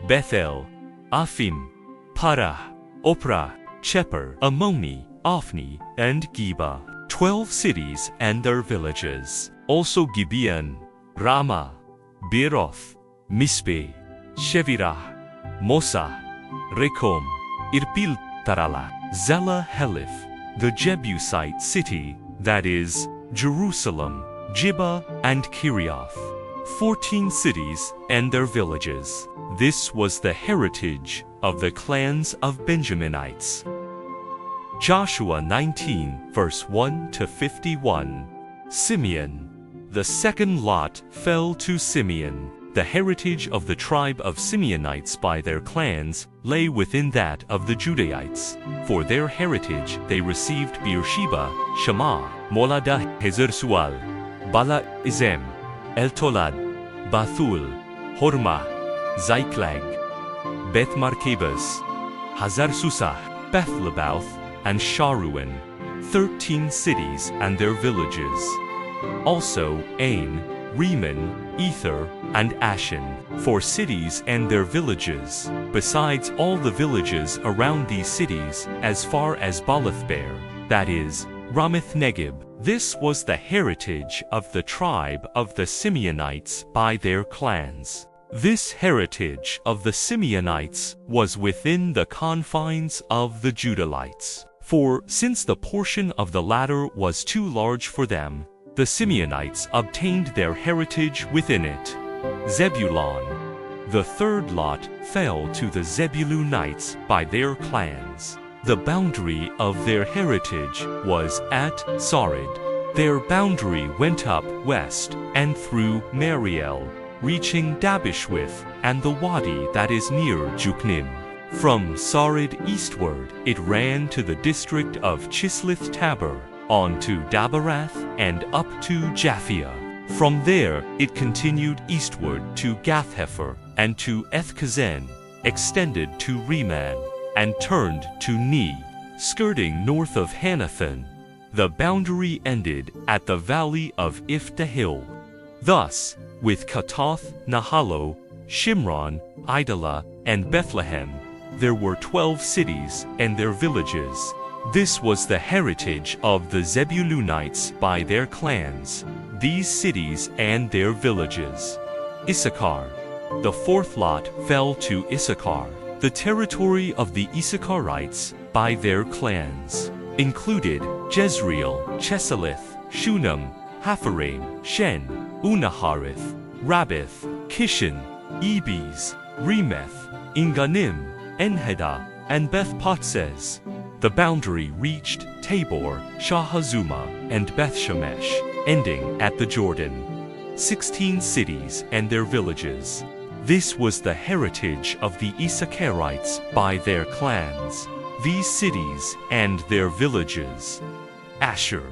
Bethel, Aphim, Parah, Oprah, Cheper, Ammoni, Ophni, and Geba. 12 cities and their villages. Also Gibeon, Ramah, Beeroth, Mizpeh, Shevirah, Mosa, Rekom, Irpil Tarala, Zela Helif, the Jebusite city, that is, Jerusalem, Jibba, and Kiriath. 14 cities and their villages. This was the heritage of the clans of Benjaminites. Joshua 19, verse 1 to 51. Simeon. The second lot fell to Simeon. The heritage of the tribe of Simeonites by their clans lay within that of the Judahites. For their heritage they received Beersheba, Shammah, Moladah, Hazar-Sual, Bala Izem, El-Tolad, Bathul, Hormah, Ziklag, Beth Markabas, Hazar-Susah, Beth-Lebaoth, and Sharuan, 13 cities and their villages. Also Ain, Rimmon, Ether, and Ashan, 4 cities and their villages, besides all the villages around these cities as far as Baalath-beer, that is, Ramoth Negeb. This was the heritage of the tribe of the Simeonites by their clans. This heritage of the Simeonites was within the confines of the Judahites. For since the portion of the latter was too large for them, the Simeonites obtained their heritage within it. Zebulon. The third lot fell to the Zebulunites by their clans. The boundary of their heritage was at Sarid. Their boundary went up west and through Mariel, reaching Dabishwith and the wadi that is near Juknim. From Sarid eastward, it ran to the district of Chisleth Tabor, on to Dabarath and up to Japhia. From there, it continued eastward to Gath-Hepher and to Ethkazen, extended to Reman, and turned to Ni, skirting north of Hanathan. The boundary ended at the valley of Iftahil. Thus, with Katath, Nahalo, Shimron, Idalah, and Bethlehem, there were 12 cities and their villages. This was the heritage of the Zebulunites by their clans, these cities and their villages. Issachar. The fourth lot fell to Issachar. The territory of the Issacharites by their clans included Jezreel, Chesalith, Shunem, Hapharaim, Shen, Unaharith, Rabbith, Kishan, Ebes, Remeth, Inganim, Enhedah, and Beth-Patzes. The boundary reached Tabor, Shahazuma, and Beth-Shemesh, ending at the Jordan. 16 cities and their villages. This was the heritage of the Issacharites by their clans, these cities and their villages. Asher.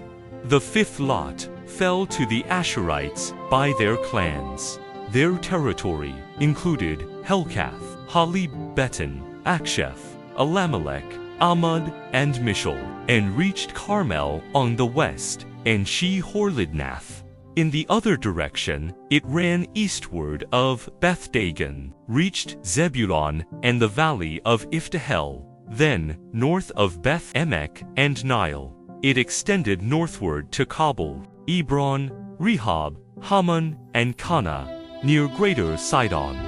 The fifth lot fell to the Asherites by their clans. Their territory included Helkath, Halib-Beton, Aksheph, Alamelech, Amad, and Mishal, and reached Carmel on the west, and She-Horlidnath. In the other direction, it ran eastward of Beth-Dagon, reached Zebulon and the valley of Iftahel, then north of Beth-Emek and Nile. It extended northward to Kabul, Ebron, Rehob, Hammon, and Kana, near Greater Sidon.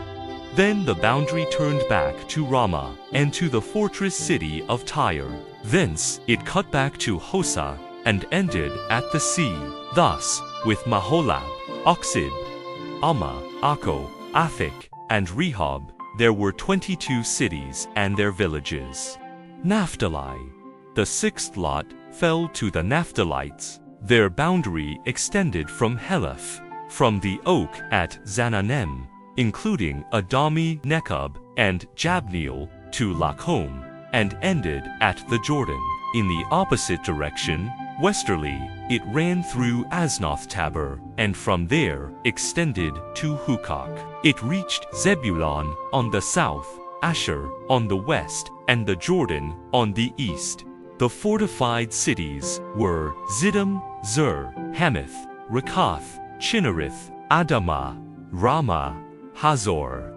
Then the boundary turned back to Ramah and to the fortress city of Tyre. Thence it cut back to Hosa and ended at the sea. Thus, with Maholab, Oxib, Amma, Akko, Aphik, and Rehob, there were 22 cities and their villages. Naphtali. The sixth lot fell to the Naphtalites. Their boundary extended from Heleph, from the oak at Zananim, including Adami Nekab and Jabneel, to Lakom, and ended at the Jordan. In the opposite direction, westerly, it ran through Aznoth-Tabor, and from there extended to Hukok. It reached Zebulun on the south, Asher on the west, and the Jordan on the east. The fortified cities were Ziddim, Zur, Hamath, Rekath, Chinnereth, Adamah, Ramah, Hazor,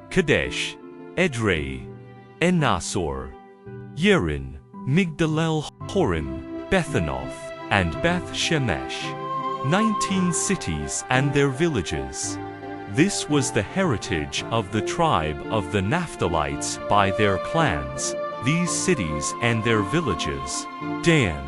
Kadesh, Edrei, Enasor, Yerin, Migdalel Horim, Bethanoth, and Beth Shemesh, 19 cities and their villages. This was the heritage of the tribe of the Naphtalites by their clans, these cities and their villages. Dan,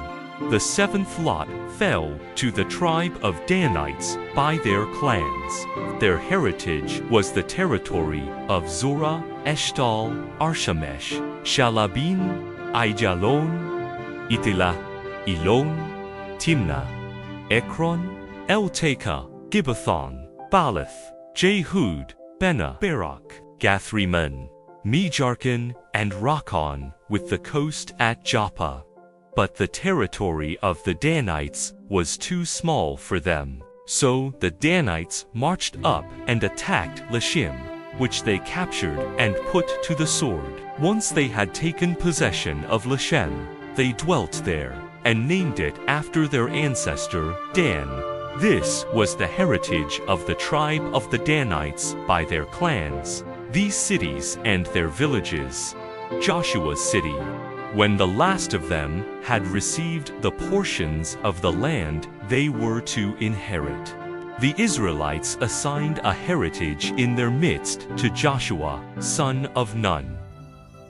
the seventh lot, fell to the tribe of Danites by their clans. Their heritage was the territory of Zorah, Eshtal, Arshamesh, Shalabin, Aijalon, Itilah, Elon, Timnah, Ekron, Elteka, Gibbethon, Baalath, Jehud, Bena, Barak, Gathrimmon, Mejarkan, and Rakkon, with the coast at Joppa. But the territory of the Danites was too small for them. So the Danites marched up and attacked Lashim, which they captured and put to the sword. Once they had taken possession of Lashem, they dwelt there, and named it after their ancestor, Dan. This was the heritage of the tribe of the Danites by their clans, these cities and their villages. Joshua's city. When the last of them had received the portions of the land they were to inherit, the Israelites assigned a heritage in their midst to Joshua, son of Nun.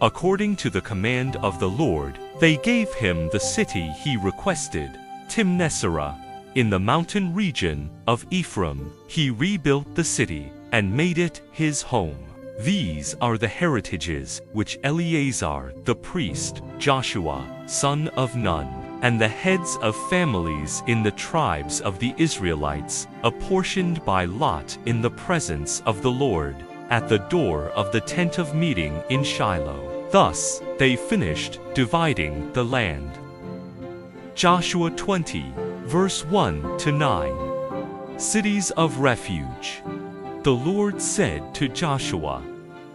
According to the command of the Lord, they gave him the city he requested, Timnah-Serah, in the mountain region of Ephraim. He rebuilt the city and made it his home. These are the heritages which Eleazar the priest, Joshua, son of Nun, and the heads of families in the tribes of the Israelites, apportioned by lot in the presence of the Lord, at the door of the tent of meeting in Shiloh. Thus they finished dividing the land. Joshua 20, verse 1 to 9. Cities of refuge. The Lord said to Joshua,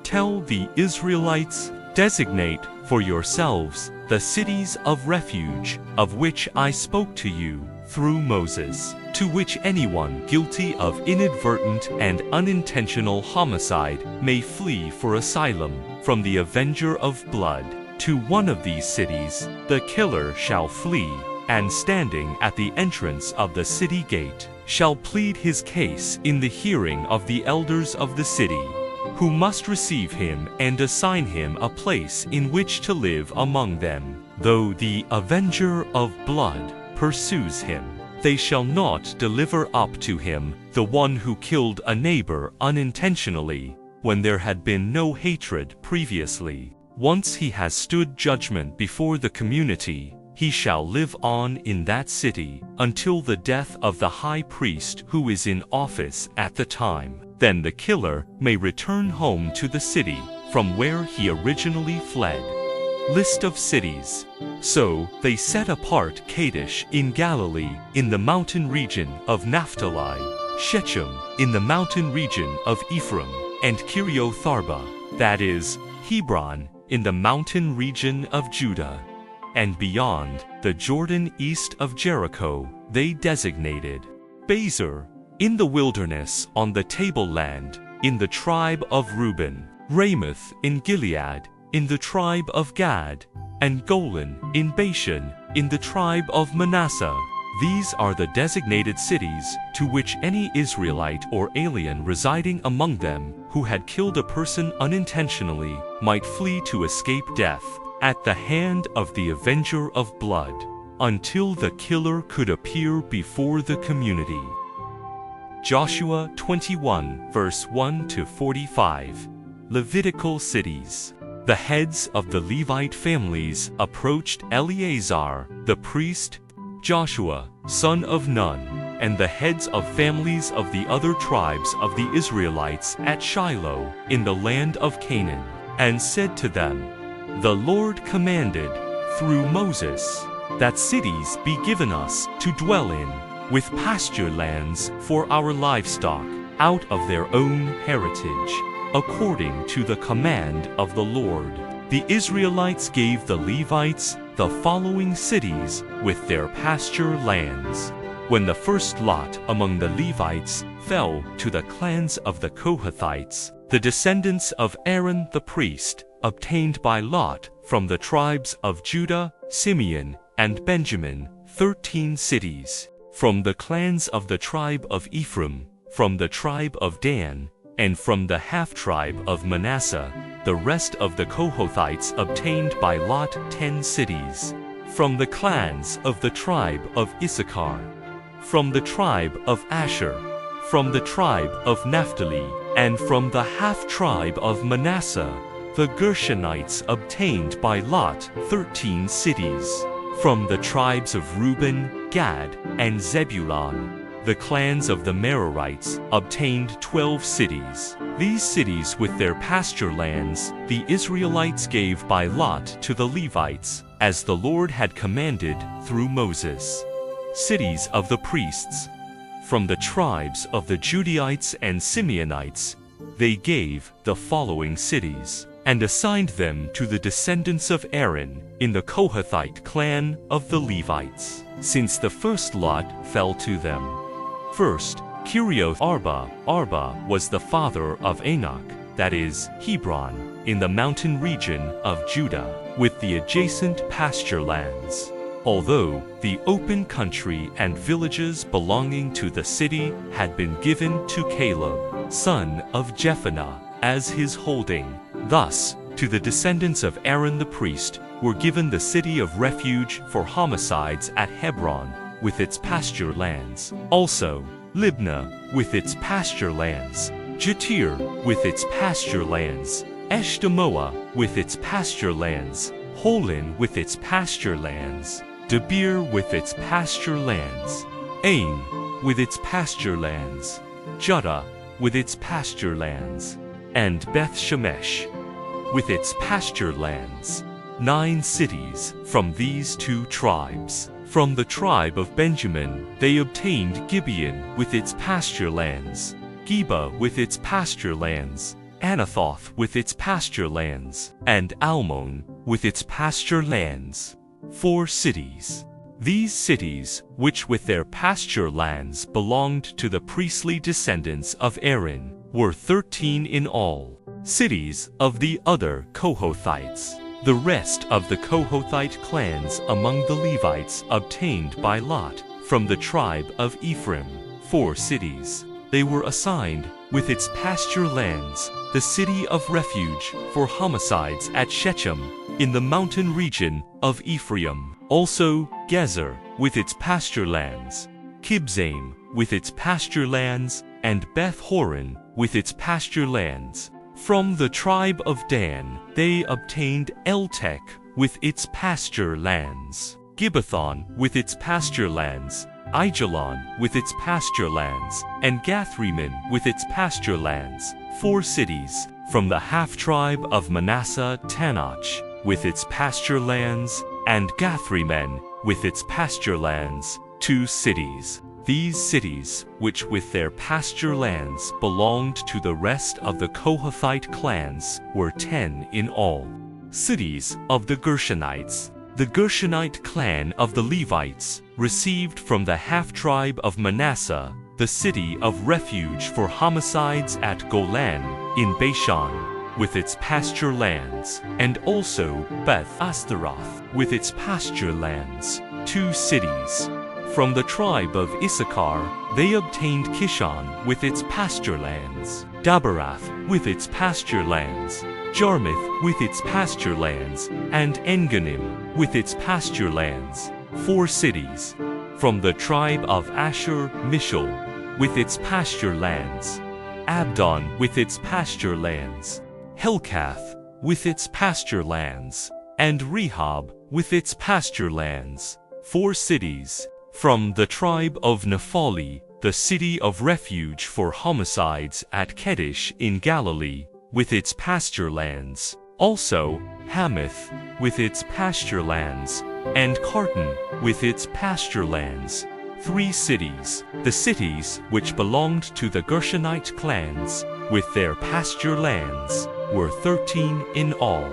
"Tell the Israelites, designate for yourselves the cities of refuge, of which I spoke to you through Moses, to which anyone guilty of inadvertent and unintentional homicide may flee for asylum from the avenger of blood. To one of these cities the killer shall flee, and standing at the entrance of the city gate, shall plead his case in the hearing of the elders of the city, who must receive him and assign him a place in which to live among them. Though the avenger of blood pursues him, they shall not deliver up to him the one who killed a neighbor unintentionally, when there had been no hatred previously. Once he has stood judgment before the community, he shall live on in that city until the death of the high priest who is in office at the time. Then the killer may return home to the city from where he originally fled." List of cities. So they set apart Kadesh in Galilee in the mountain region of Naphtali, Shechem in the mountain region of Ephraim, and Kiriath-Arba, that is, Hebron, in the mountain region of Judah. And beyond the Jordan east of Jericho, they designated Bezer, in the wilderness on the tableland, in the tribe of Reuben, Ramoth in Gilead, in the tribe of Gad, and Golan in Bashan, in the tribe of Manasseh. These are the designated cities to which any Israelite or alien residing among them who had killed a person unintentionally might flee to escape death at the hand of the avenger of blood, until the killer could appear before the community. Joshua 21, verse 1 to 45. Levitical cities. The heads of the Levite families approached Eleazar, the priest, Joshua, son of Nun, and the heads of families of the other tribes of the Israelites at Shiloh in the land of Canaan, and said to them, "The Lord commanded, through Moses, that cities be given us to dwell in, with pasture lands for our livestock, out of their own heritage, according to the command of the Lord." The Israelites gave the Levites the following cities with their pasture lands. When the first lot among the Levites fell to the clans of the Kohathites, the descendants of Aaron the priest obtained by lot from the tribes of Judah, Simeon, and Benjamin 13 cities. From the clans of the tribe of Ephraim, from the tribe of Dan, and from the half-tribe of Manasseh, the rest of the Kohathites obtained by lot 10 cities. From the clans of the tribe of Issachar, from the tribe of Asher, from the tribe of Naphtali, and from the half-tribe of Manasseh, the Gershonites obtained by lot 13 cities. From the tribes of Reuben, Gad, and Zebulun, the clans of the Merarites obtained 12 cities. These cities with their pasture lands the Israelites gave by lot to the Levites, as the Lord had commanded through Moses. Cities of the priests. From the tribes of the Judaites and Simeonites, they gave the following cities, and assigned them to the descendants of Aaron in the Kohathite clan of the Levites, since the first lot fell to them. First, Kirioth Arba. Arba was the father of Enoch, that is, Hebron, in the mountain region of Judah, with the adjacent pasture lands. Although the open country and villages belonging to the city had been given to Caleb, son of Jephunneh, as his holding. Thus, to the descendants of Aaron the priest were given the city of refuge for homicides at Hebron, with its pasture lands. Also, Libnah, with its pasture lands. Jatir, with its pasture lands. Eshtemoa, with its pasture lands. Holon, with its pasture lands. Debir, with its pasture lands. Ain, with its pasture lands. Judah, with its pasture lands. And Beth Shemesh, with its pasture lands. 9 cities from these 2 tribes. From the tribe of Benjamin, they obtained Gibeon with its pasture lands, Geba with its pasture lands, Anathoth with its pasture lands, and Almon with its pasture lands. 4 cities. These cities, which with their pasture lands belonged to the priestly descendants of Aaron, were 13 in all. Cities of the other Kohathites. The rest of the Kohathite clans among the Levites obtained by lot from the tribe of Ephraim 4 cities. They were assigned, with its pasture lands, the city of refuge for homicides at Shechem, in the mountain region of Ephraim. Also, Gezer, with its pasture lands, Kibzaim, with its pasture lands, and Beth Horon, with its pasture lands. From the tribe of Dan, they obtained Eltek with its pasture lands, Gibbethon with its pasture lands, Aijalon with its pasture lands, and Gathrimmon with its pasture lands, 4 cities. From the half-tribe of Manasseh, Tanach with its pasture lands, and Gathrimmon with its pasture lands, 2 cities. These cities, which with their pasture lands belonged to the rest of the Kohathite clans, were 10 in all. Cities of the Gershonites. The Gershonite clan of the Levites received from the half-tribe of Manasseh the city of refuge for homicides at Golan in Bashan, with its pasture lands, and also Beth Ashtaroth with its pasture lands, 2 cities. From the tribe of Issachar, they obtained Kishon with its pasture lands, Daberath with its pasture lands, Jarmuth with its pasture lands, and Enganim with its pasture lands, 4 cities. From the tribe of Asher, Mishal with its pasture lands, Abdon with its pasture lands, Helkath with its pasture lands, and Rehob with its pasture lands. 4 cities. From the tribe of Naphtali, the city of refuge for homicides at Kedesh in Galilee, with its pasture lands. Also, Hamath, with its pasture lands, and Kartan, with its pasture lands. 3 cities. The cities which belonged to the Gershonite clans, with their pasture lands, were 13 in all.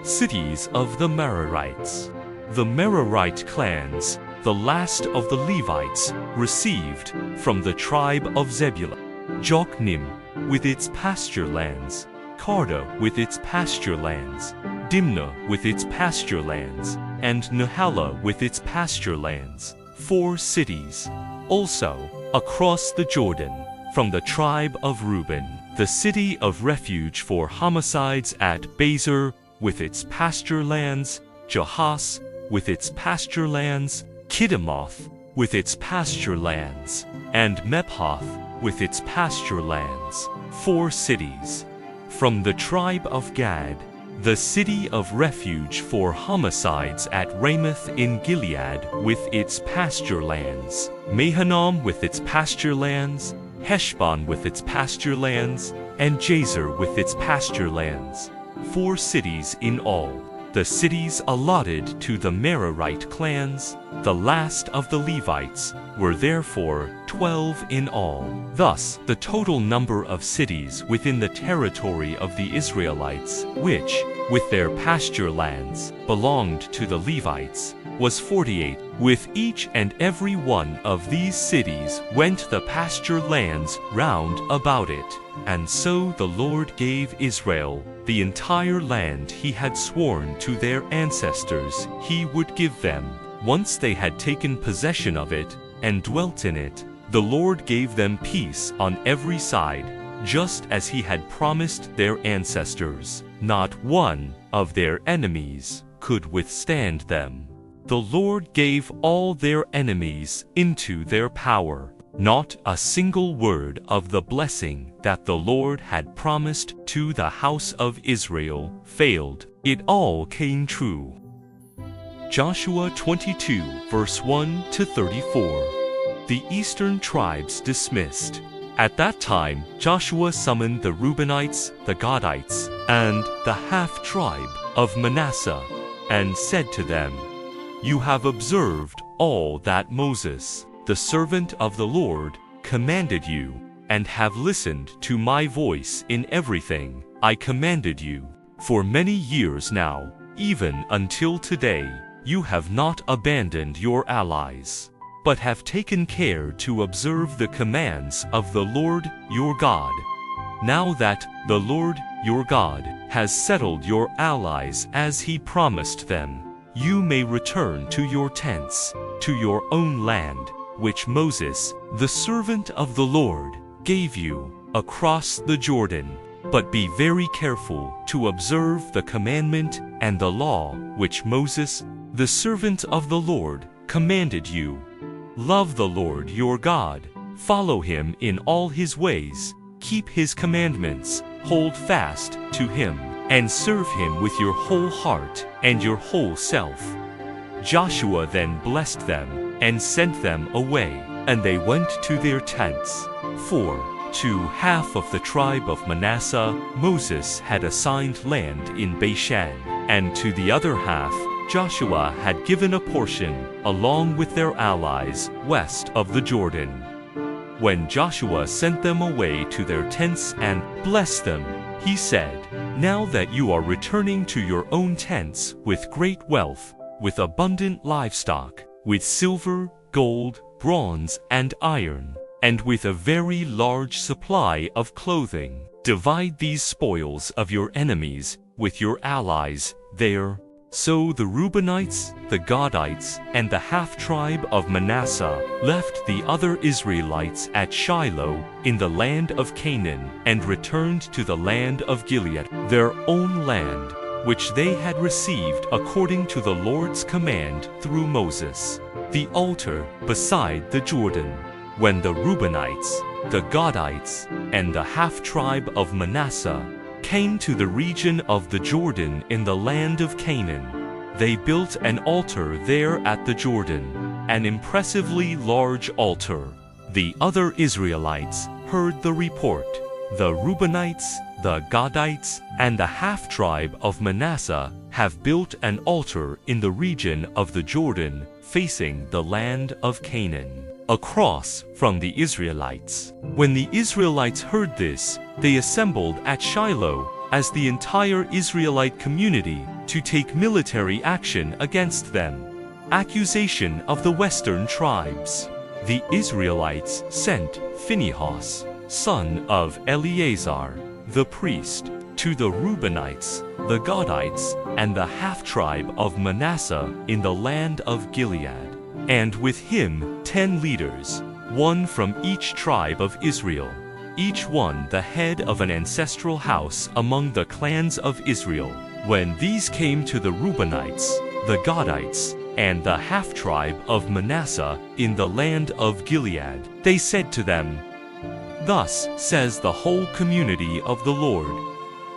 Cities of the Merarites. The Merarite clans, the last of the Levites, received from the tribe of Zebulun, Jokneam, with its pasture lands, Karda with its pasture lands, Dimnah with its pasture lands, and Nahala with its pasture lands. 4 cities. Also, across the Jordan, from the tribe of Reuben, the city of refuge for homicides at Bezer, with its pasture lands, Jahas, with its pasture lands, Kiddemoth, with its pasture lands, and Mephath, with its pasture lands. 4 cities. From the tribe of Gad, the city of refuge for homicides at Ramoth in Gilead, with its pasture lands, Mahanaim with its pasture lands, Heshbon with its pasture lands, and Jazer with its pasture lands. 4 cities in all. The cities allotted to the Merarite clans, the last of the Levites, were therefore 12 in all. Thus, the total number of cities within the territory of the Israelites, which, with their pasture lands, belonged to the Levites, was 48. With each and every one of these cities went the pasture lands round about it. And so the Lord gave Israel the entire land he had sworn to their ancestors he would give them. Once they had taken possession of it and dwelt in it, the Lord gave them peace on every side, just as he had promised their ancestors. Not one of their enemies could withstand them. The Lord gave all their enemies into their power. Not a single word of the blessing that the Lord had promised to the house of Israel failed. It all came true. Joshua 22, verse 1 to 34. The eastern tribes dismissed. At that time, Joshua summoned the Reubenites, the Gadites, and the half-tribe of Manasseh, and said to them, "You have observed all that Moses, the servant of the Lord, commanded you, and have listened to my voice in everything I commanded you. For many years now, even until today, you have not abandoned your allies, but have taken care to observe the commands of the Lord your God. Now that the Lord your God has settled your allies as he promised them, you may return to your tents, to your own land, which Moses, the servant of the Lord, gave you across the Jordan. But be very careful to observe the commandment and the law which Moses, the servant of the Lord, commanded you. Love the Lord your God, follow him in all his ways, keep his commandments, hold fast to him, and serve him with your whole heart and your whole self." Joshua then blessed them and sent them away, and they went to their tents. For to half of the tribe of Manasseh Moses had assigned land in Bashan, and to the other half Joshua had given a portion, along with their allies, west of the Jordan. When Joshua sent them away to their tents and blessed them, he said, "Now that you are returning to your own tents with great wealth, with abundant livestock, with silver, gold, bronze, and iron, and with a very large supply of clothing, divide these spoils of your enemies with your allies there." So the Reubenites, the Gadites, and the half-tribe of Manasseh left the other Israelites at Shiloh in the land of Canaan and returned to the land of Gilead, their own land, which they had received according to the Lord's command through Moses, the altar beside the Jordan. When the Reubenites, the Gadites, and the half-tribe of Manasseh came to the region of the Jordan in the land of Canaan. They built an altar there at the Jordan, an impressively large altar. The other Israelites heard the report. The Reubenites, the Gadites, and the half-tribe of Manasseh have built an altar in the region of the Jordan, facing the land of Canaan, across from the Israelites. When the Israelites heard this, they assembled at Shiloh as the entire Israelite community to take military action against them. Accusation of the western tribes. The Israelites sent Phinehas, son of Eleazar, the priest, to the Reubenites, the Gadites, and the half-tribe of Manasseh in the land of Gilead, and with him 10 leaders, one from each tribe of Israel, each one the head of an ancestral house among the clans of Israel. When these came to the Reubenites, the Gadites, and the half-tribe of Manasseh in the land of Gilead, they said to them, "Thus says the whole community of the Lord,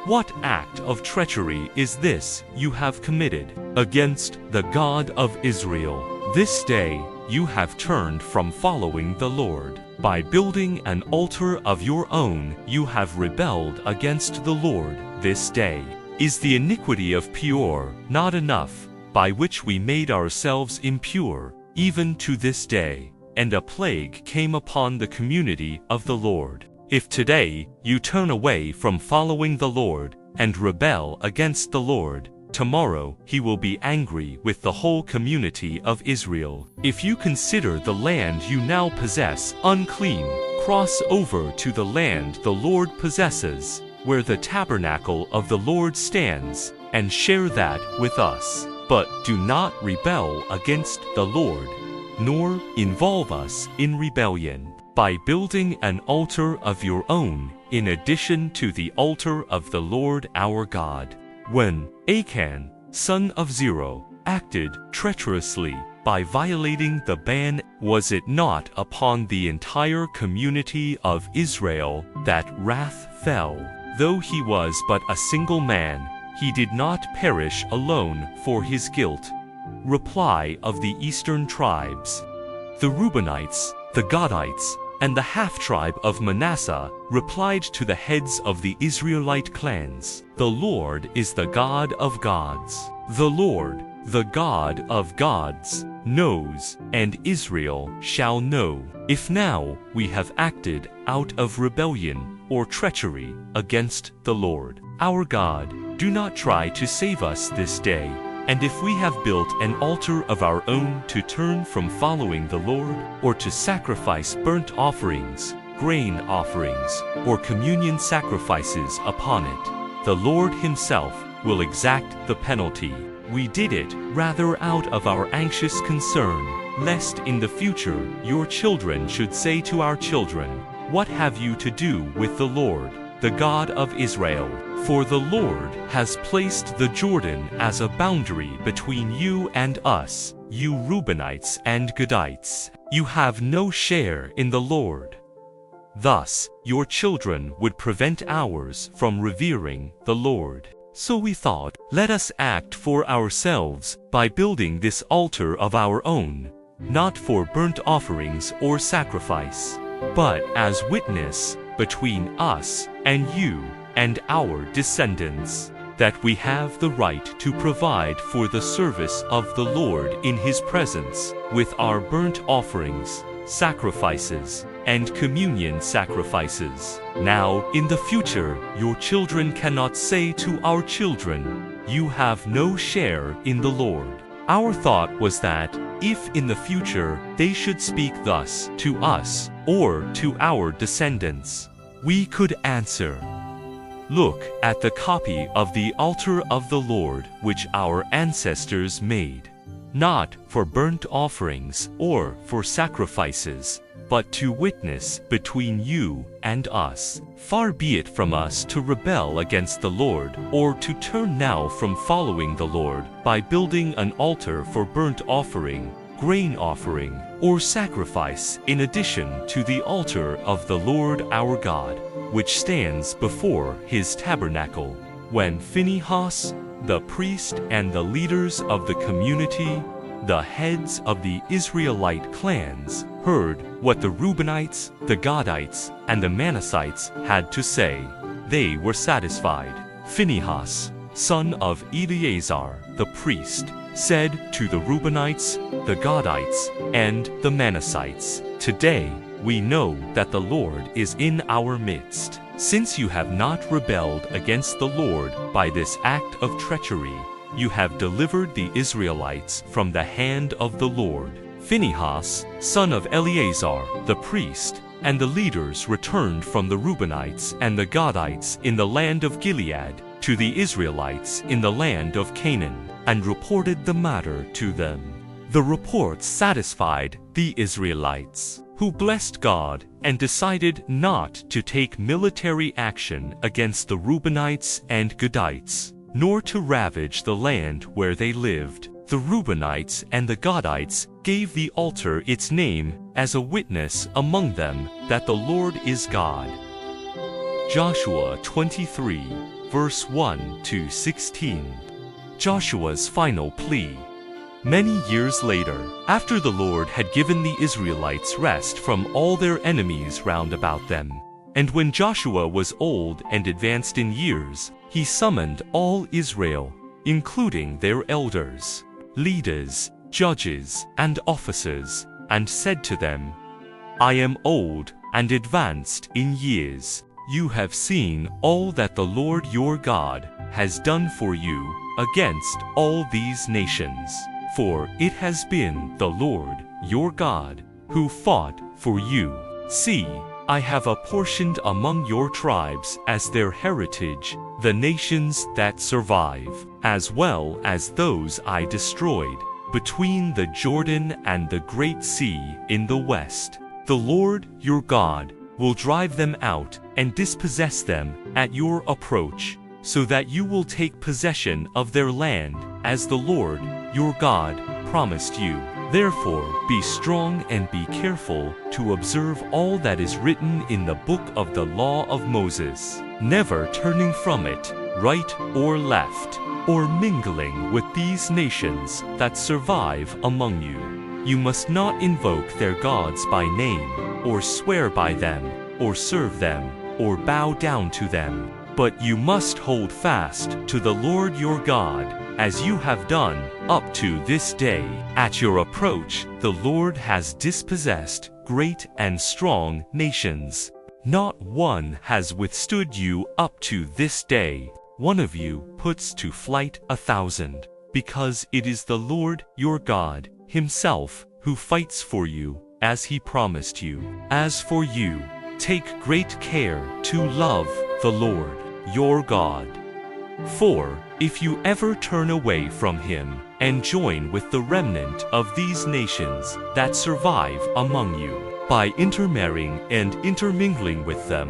what act of treachery is this you have committed against the God of Israel? This day you have turned from following the Lord. By building an altar of your own, you have rebelled against the Lord. This day is the iniquity of Peor not enough, by which we made ourselves impure, even to this day, and a plague came upon the community of the Lord. If today you turn away from following the Lord and rebel against the Lord, tomorrow he will be angry with the whole community of Israel. If you consider the land you now possess unclean, cross over to the land the Lord possesses, where the tabernacle of the Lord stands, and share that with us. But do not rebel against the Lord, nor involve us in rebellion by building an altar of your own in addition to the altar of the Lord our God." When Achan, son of Zerah, acted treacherously by violating the ban, was it not upon the entire community of Israel that wrath fell? Though he was but a single man, he did not perish alone for his guilt. Reply of the eastern tribes. The Reubenites, the Gadites, and the half-tribe of Manasseh replied to the heads of the Israelite clans, "The Lord is the God of gods. The Lord, the God of gods, knows, and Israel shall know, if now we have acted out of rebellion or treachery against the Lord our God. Do not try to save us this day. And if we have built an altar of our own to turn from following the Lord, or to sacrifice burnt offerings, grain offerings, or communion sacrifices upon it, the Lord himself will exact the penalty. We did it rather out of our anxious concern, lest in the future your children should say to our children, 'What have you to do with the Lord, the God of Israel?' For the Lord has placed the Jordan as a boundary between you and us, you Reubenites and Gadites. You have no share in the Lord. Thus, your children would prevent ours from revering the Lord. So we thought, let us act for ourselves by building this altar of our own, not for burnt offerings or sacrifice, but as witness between us and you and our descendants, that we have the right to provide for the service of the Lord in his presence with our burnt offerings, sacrifices, and communion sacrifices. Now, in the future, your children cannot say to our children, 'You have no share in the Lord.'" Our thought was that, if in the future they should speak thus to us, or to our descendants, we could answer, "Look at the copy of the altar of the Lord which our ancestors made, not for burnt offerings or for sacrifices, but to witness between you and us. Far be it from us to rebel against the Lord, or to turn now from following the Lord by building an altar for burnt offering, grain offering, or sacrifice in addition to the altar of the Lord our God. which stands before his tabernacle. When Phinehas, the priest and the leaders of the community, the heads of the Israelite clans, heard what the Reubenites, the Gadites, and the Manassites had to say, they were satisfied. Phinehas, son of Eleazar the priest, said to the Reubenites, the Gadites, and the Manassites, "Today we know that the Lord is in our midst. Since you have not rebelled against the Lord by this act of treachery, you have delivered the Israelites from the hand of the Lord." Phinehas, son of Eleazar the priest, and the leaders returned from the Reubenites and the Gadites in the land of Gilead to the Israelites in the land of Canaan, and reported the matter to them. The report satisfied the Israelites, who blessed God and decided not to take military action against the Reubenites and Gadites, nor to ravage the land where they lived. The Reubenites and the Gadites gave the altar its name as a witness among them that the Lord is God. Joshua 23, verse 1 to 16. Joshua's final plea. Many years later, after the Lord had given the Israelites rest from all their enemies round about them, and when Joshua was old and advanced in years, he summoned all Israel, including their elders, leaders, judges, and officers, and said to them, "I am old and advanced in years. You have seen all that the Lord your God has done for you against all these nations. For it has been the Lord your God who fought for you. See, I have apportioned among your tribes as their heritage the nations that survive, as well as those I destroyed, between the Jordan and the Great Sea in the west. The Lord your God will drive them out and dispossess them at your approach, so that you will take possession of their land, as the Lord your God promised you. Therefore be strong and be careful to observe all that is written in the book of the law of Moses, never turning from it, right or left, or mingling with these nations that survive among you. You must not invoke their gods by name, or swear by them, or serve them, or bow down to them. But you must hold fast to the Lord your God, as you have done up to this day. At your approach, the Lord has dispossessed great and strong nations. Not one has withstood you up to this day. One of you puts to flight 1,000, because it is the Lord your God himself who fights for you, as he promised you. As for you, take great care to love the Lord your God. For if you ever turn away from him and join with the remnant of these nations that survive among you, by intermarrying and intermingling with them,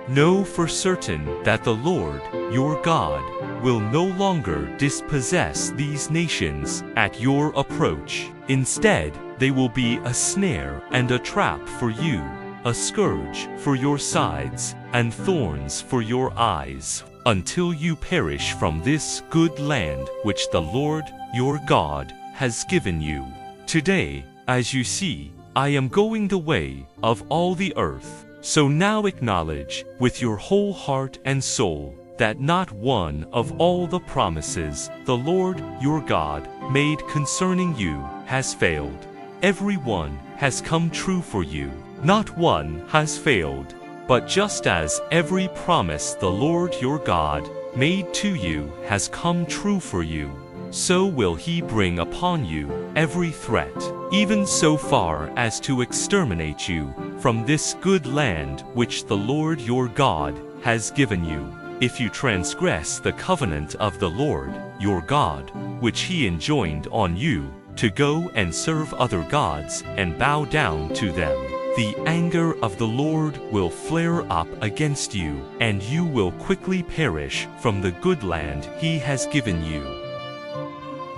know for certain that the Lord your God will no longer dispossess these nations at your approach. Instead, they will be a snare and a trap for you, a scourge for your sides, and thorns for your eyes, until you perish from this good land which the Lord your God has given you. Today, as you see, I am going the way of all the earth. So now acknowledge with your whole heart and soul that not one of all the promises the Lord your God made concerning you has failed. Every one has come true for you. Not one has failed. But just as every promise the Lord your God made to you has come true for you, so will he bring upon you every threat, even so far as to exterminate you from this good land which the Lord your God has given you, if you transgress the covenant of the Lord your God, which he enjoined on you, to go and serve other gods and bow down to them. The anger of the Lord will flare up against you, and you will quickly perish from the good land he has given you.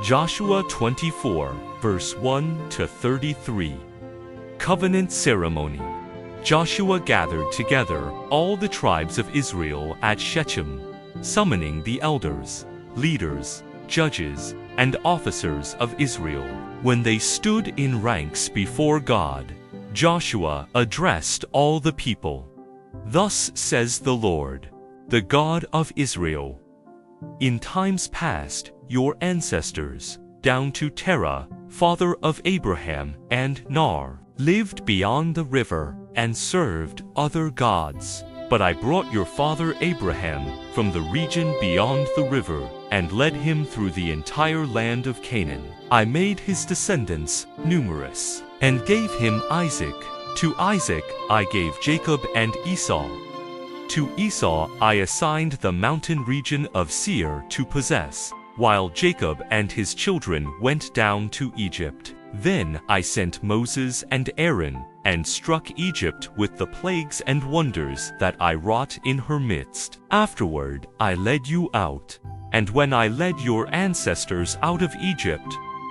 Joshua 24, verse 1 to 33. Covenant Ceremony. Joshua gathered together all the tribes of Israel at Shechem, summoning the elders, leaders, judges, and officers of Israel. When they stood in ranks before God, Joshua addressed all the people. Thus says the Lord, the God of Israel, in times past, your ancestors, down to Terah, father of Abraham and Nar, lived beyond the river and served other gods. But I brought your father Abraham from the region beyond the river and led him through the entire land of Canaan. I made his descendants numerous and gave him Isaac. To Isaac I gave Jacob and Esau. To Esau I assigned the mountain region of Seir to possess, while Jacob and his children went down to Egypt. Then I sent Moses and Aaron, and struck Egypt with the plagues and wonders that I wrought in her midst. Afterward I led you out, and when I led your ancestors out of Egypt,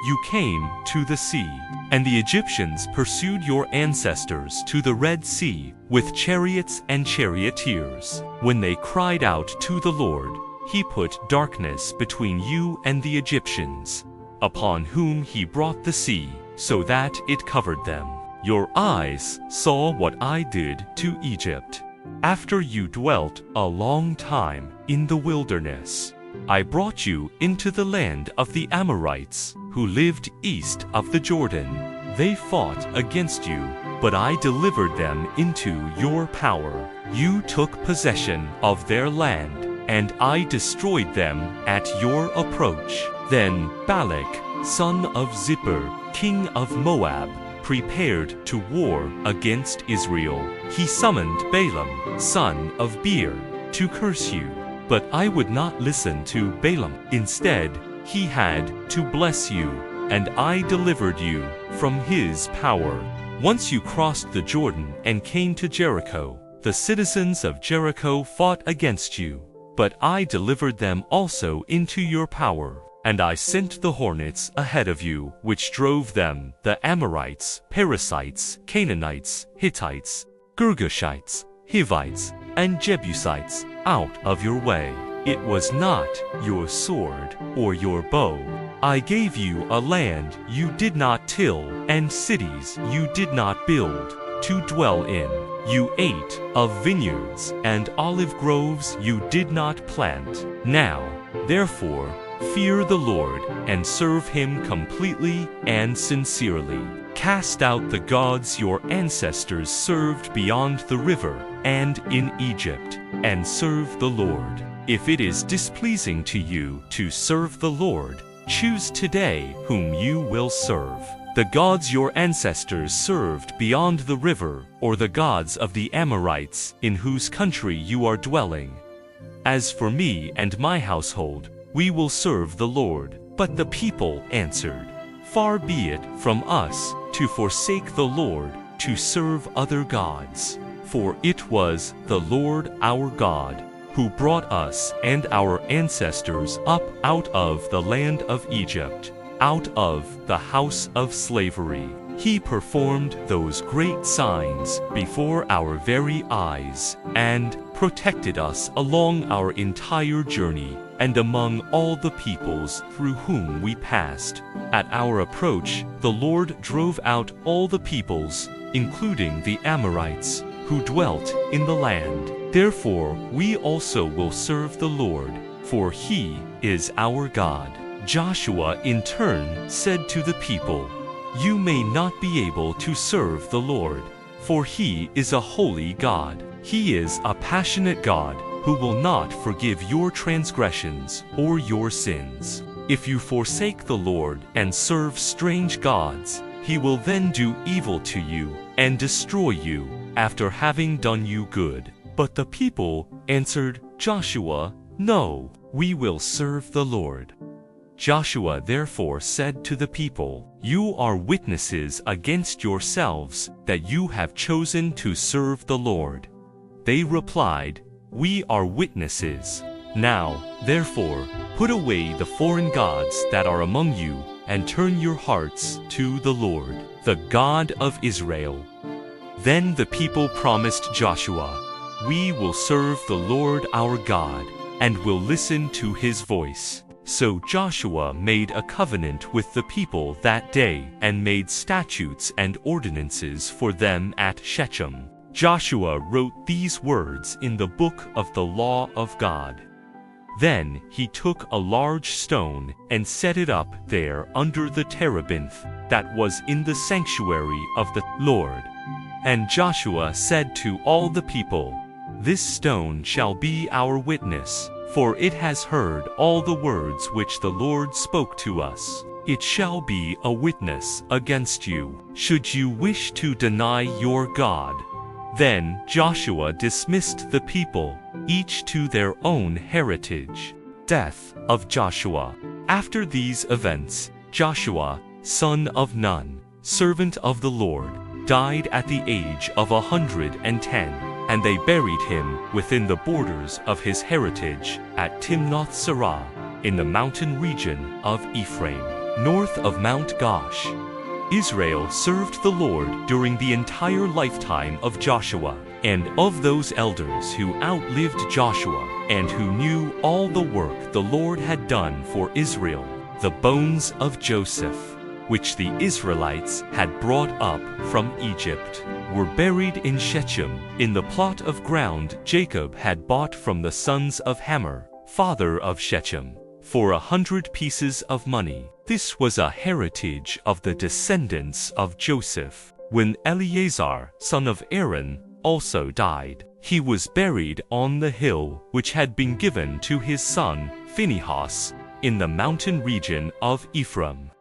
you came to the sea. And the Egyptians pursued your ancestors to the Red Sea with chariots and charioteers. When they cried out to the Lord, he put darkness between you and the Egyptians, upon whom he brought the sea, so that it covered them. Your eyes saw what I did to Egypt. After you dwelt a long time in the wilderness, I brought you into the land of the Amorites, who lived east of the Jordan. They fought against you, but I delivered them into your power. You took possession of their land, and I destroyed them at your approach. Then Balak, son of Zippor, king of Moab, prepared to war against Israel. He summoned Balaam, son of Beor, to curse you. But I would not listen to Balaam. Instead, he had to bless you, and I delivered you from his power. Once you crossed the Jordan and came to Jericho, the citizens of Jericho fought against you, but I delivered them also into your power. And I sent the hornets ahead of you, which drove them, the Amorites, Perizzites, Canaanites, Hittites, Girgashites, Hivites, and Jebusites, out of your way. It was not your sword or your bow. I gave you a land you did not till, and cities you did not build, to dwell in. You ate of vineyards and olive groves you did not plant. Now, therefore, fear the Lord and serve him completely and sincerely. Cast out the gods your ancestors served beyond the river and in Egypt, and serve the Lord. If it is displeasing to you to serve the Lord, choose today whom you will serve: the gods your ancestors served beyond the river, or the gods of the Amorites in whose country you are dwelling. As for me and my household, we will serve the Lord. But the people answered, Far be it from us to forsake the Lord to serve other gods. For it was the Lord our God who brought us and our ancestors up out of the land of Egypt, out of the house of slavery. He performed those great signs before our very eyes, and protected us along our entire journey, and among all the peoples through whom we passed. At our approach, the Lord drove out all the peoples, including the Amorites, who dwelt in the land. Therefore, we also will serve the Lord, for he is our God. Joshua in turn said to the people, You may not be able to serve the Lord, for he is a holy God. He is a passionate God who will not forgive your transgressions or your sins. If you forsake the Lord and serve strange gods, he will then do evil to you and destroy you after having done you good. But the people answered Joshua, No, we will serve the Lord. Joshua therefore said to the people, You are witnesses against yourselves that you have chosen to serve the Lord. They replied, We are witnesses. Now, therefore, put away the foreign gods that are among you, and turn your hearts to the Lord, the God of Israel. Then the people promised Joshua, "We will serve the Lord our God, and will listen to his voice." So Joshua made a covenant with the people that day and made statutes and ordinances for them at Shechem. Joshua wrote these words in the book of the law of God. Then he took a large stone and set it up there under the terebinth that was in the sanctuary of the Lord. And Joshua said to all the people, "This stone shall be our witness, for it has heard all the words which the Lord spoke to us. It shall be a witness against you, should you wish to deny your God." Then Joshua dismissed the people, each to their own heritage. Death of Joshua. After these events, Joshua, son of Nun, servant of the Lord, died at the age of 110, and they buried him within the borders of his heritage at Timnath-Serah, in the mountain region of Ephraim, north of Mount Gosh. Israel served the Lord during the entire lifetime of Joshua, and of those elders who outlived Joshua and who knew all the work the Lord had done for Israel, the bones of Joseph, which the Israelites had brought up from Egypt, were buried in Shechem, in the plot of ground Jacob had bought from the sons of Hamor, father of Shechem, for 100 pieces of money. This was a heritage of the descendants of Joseph. When Eleazar, son of Aaron, also died, he was buried on the hill which had been given to his son Phinehas, in the mountain region of Ephraim.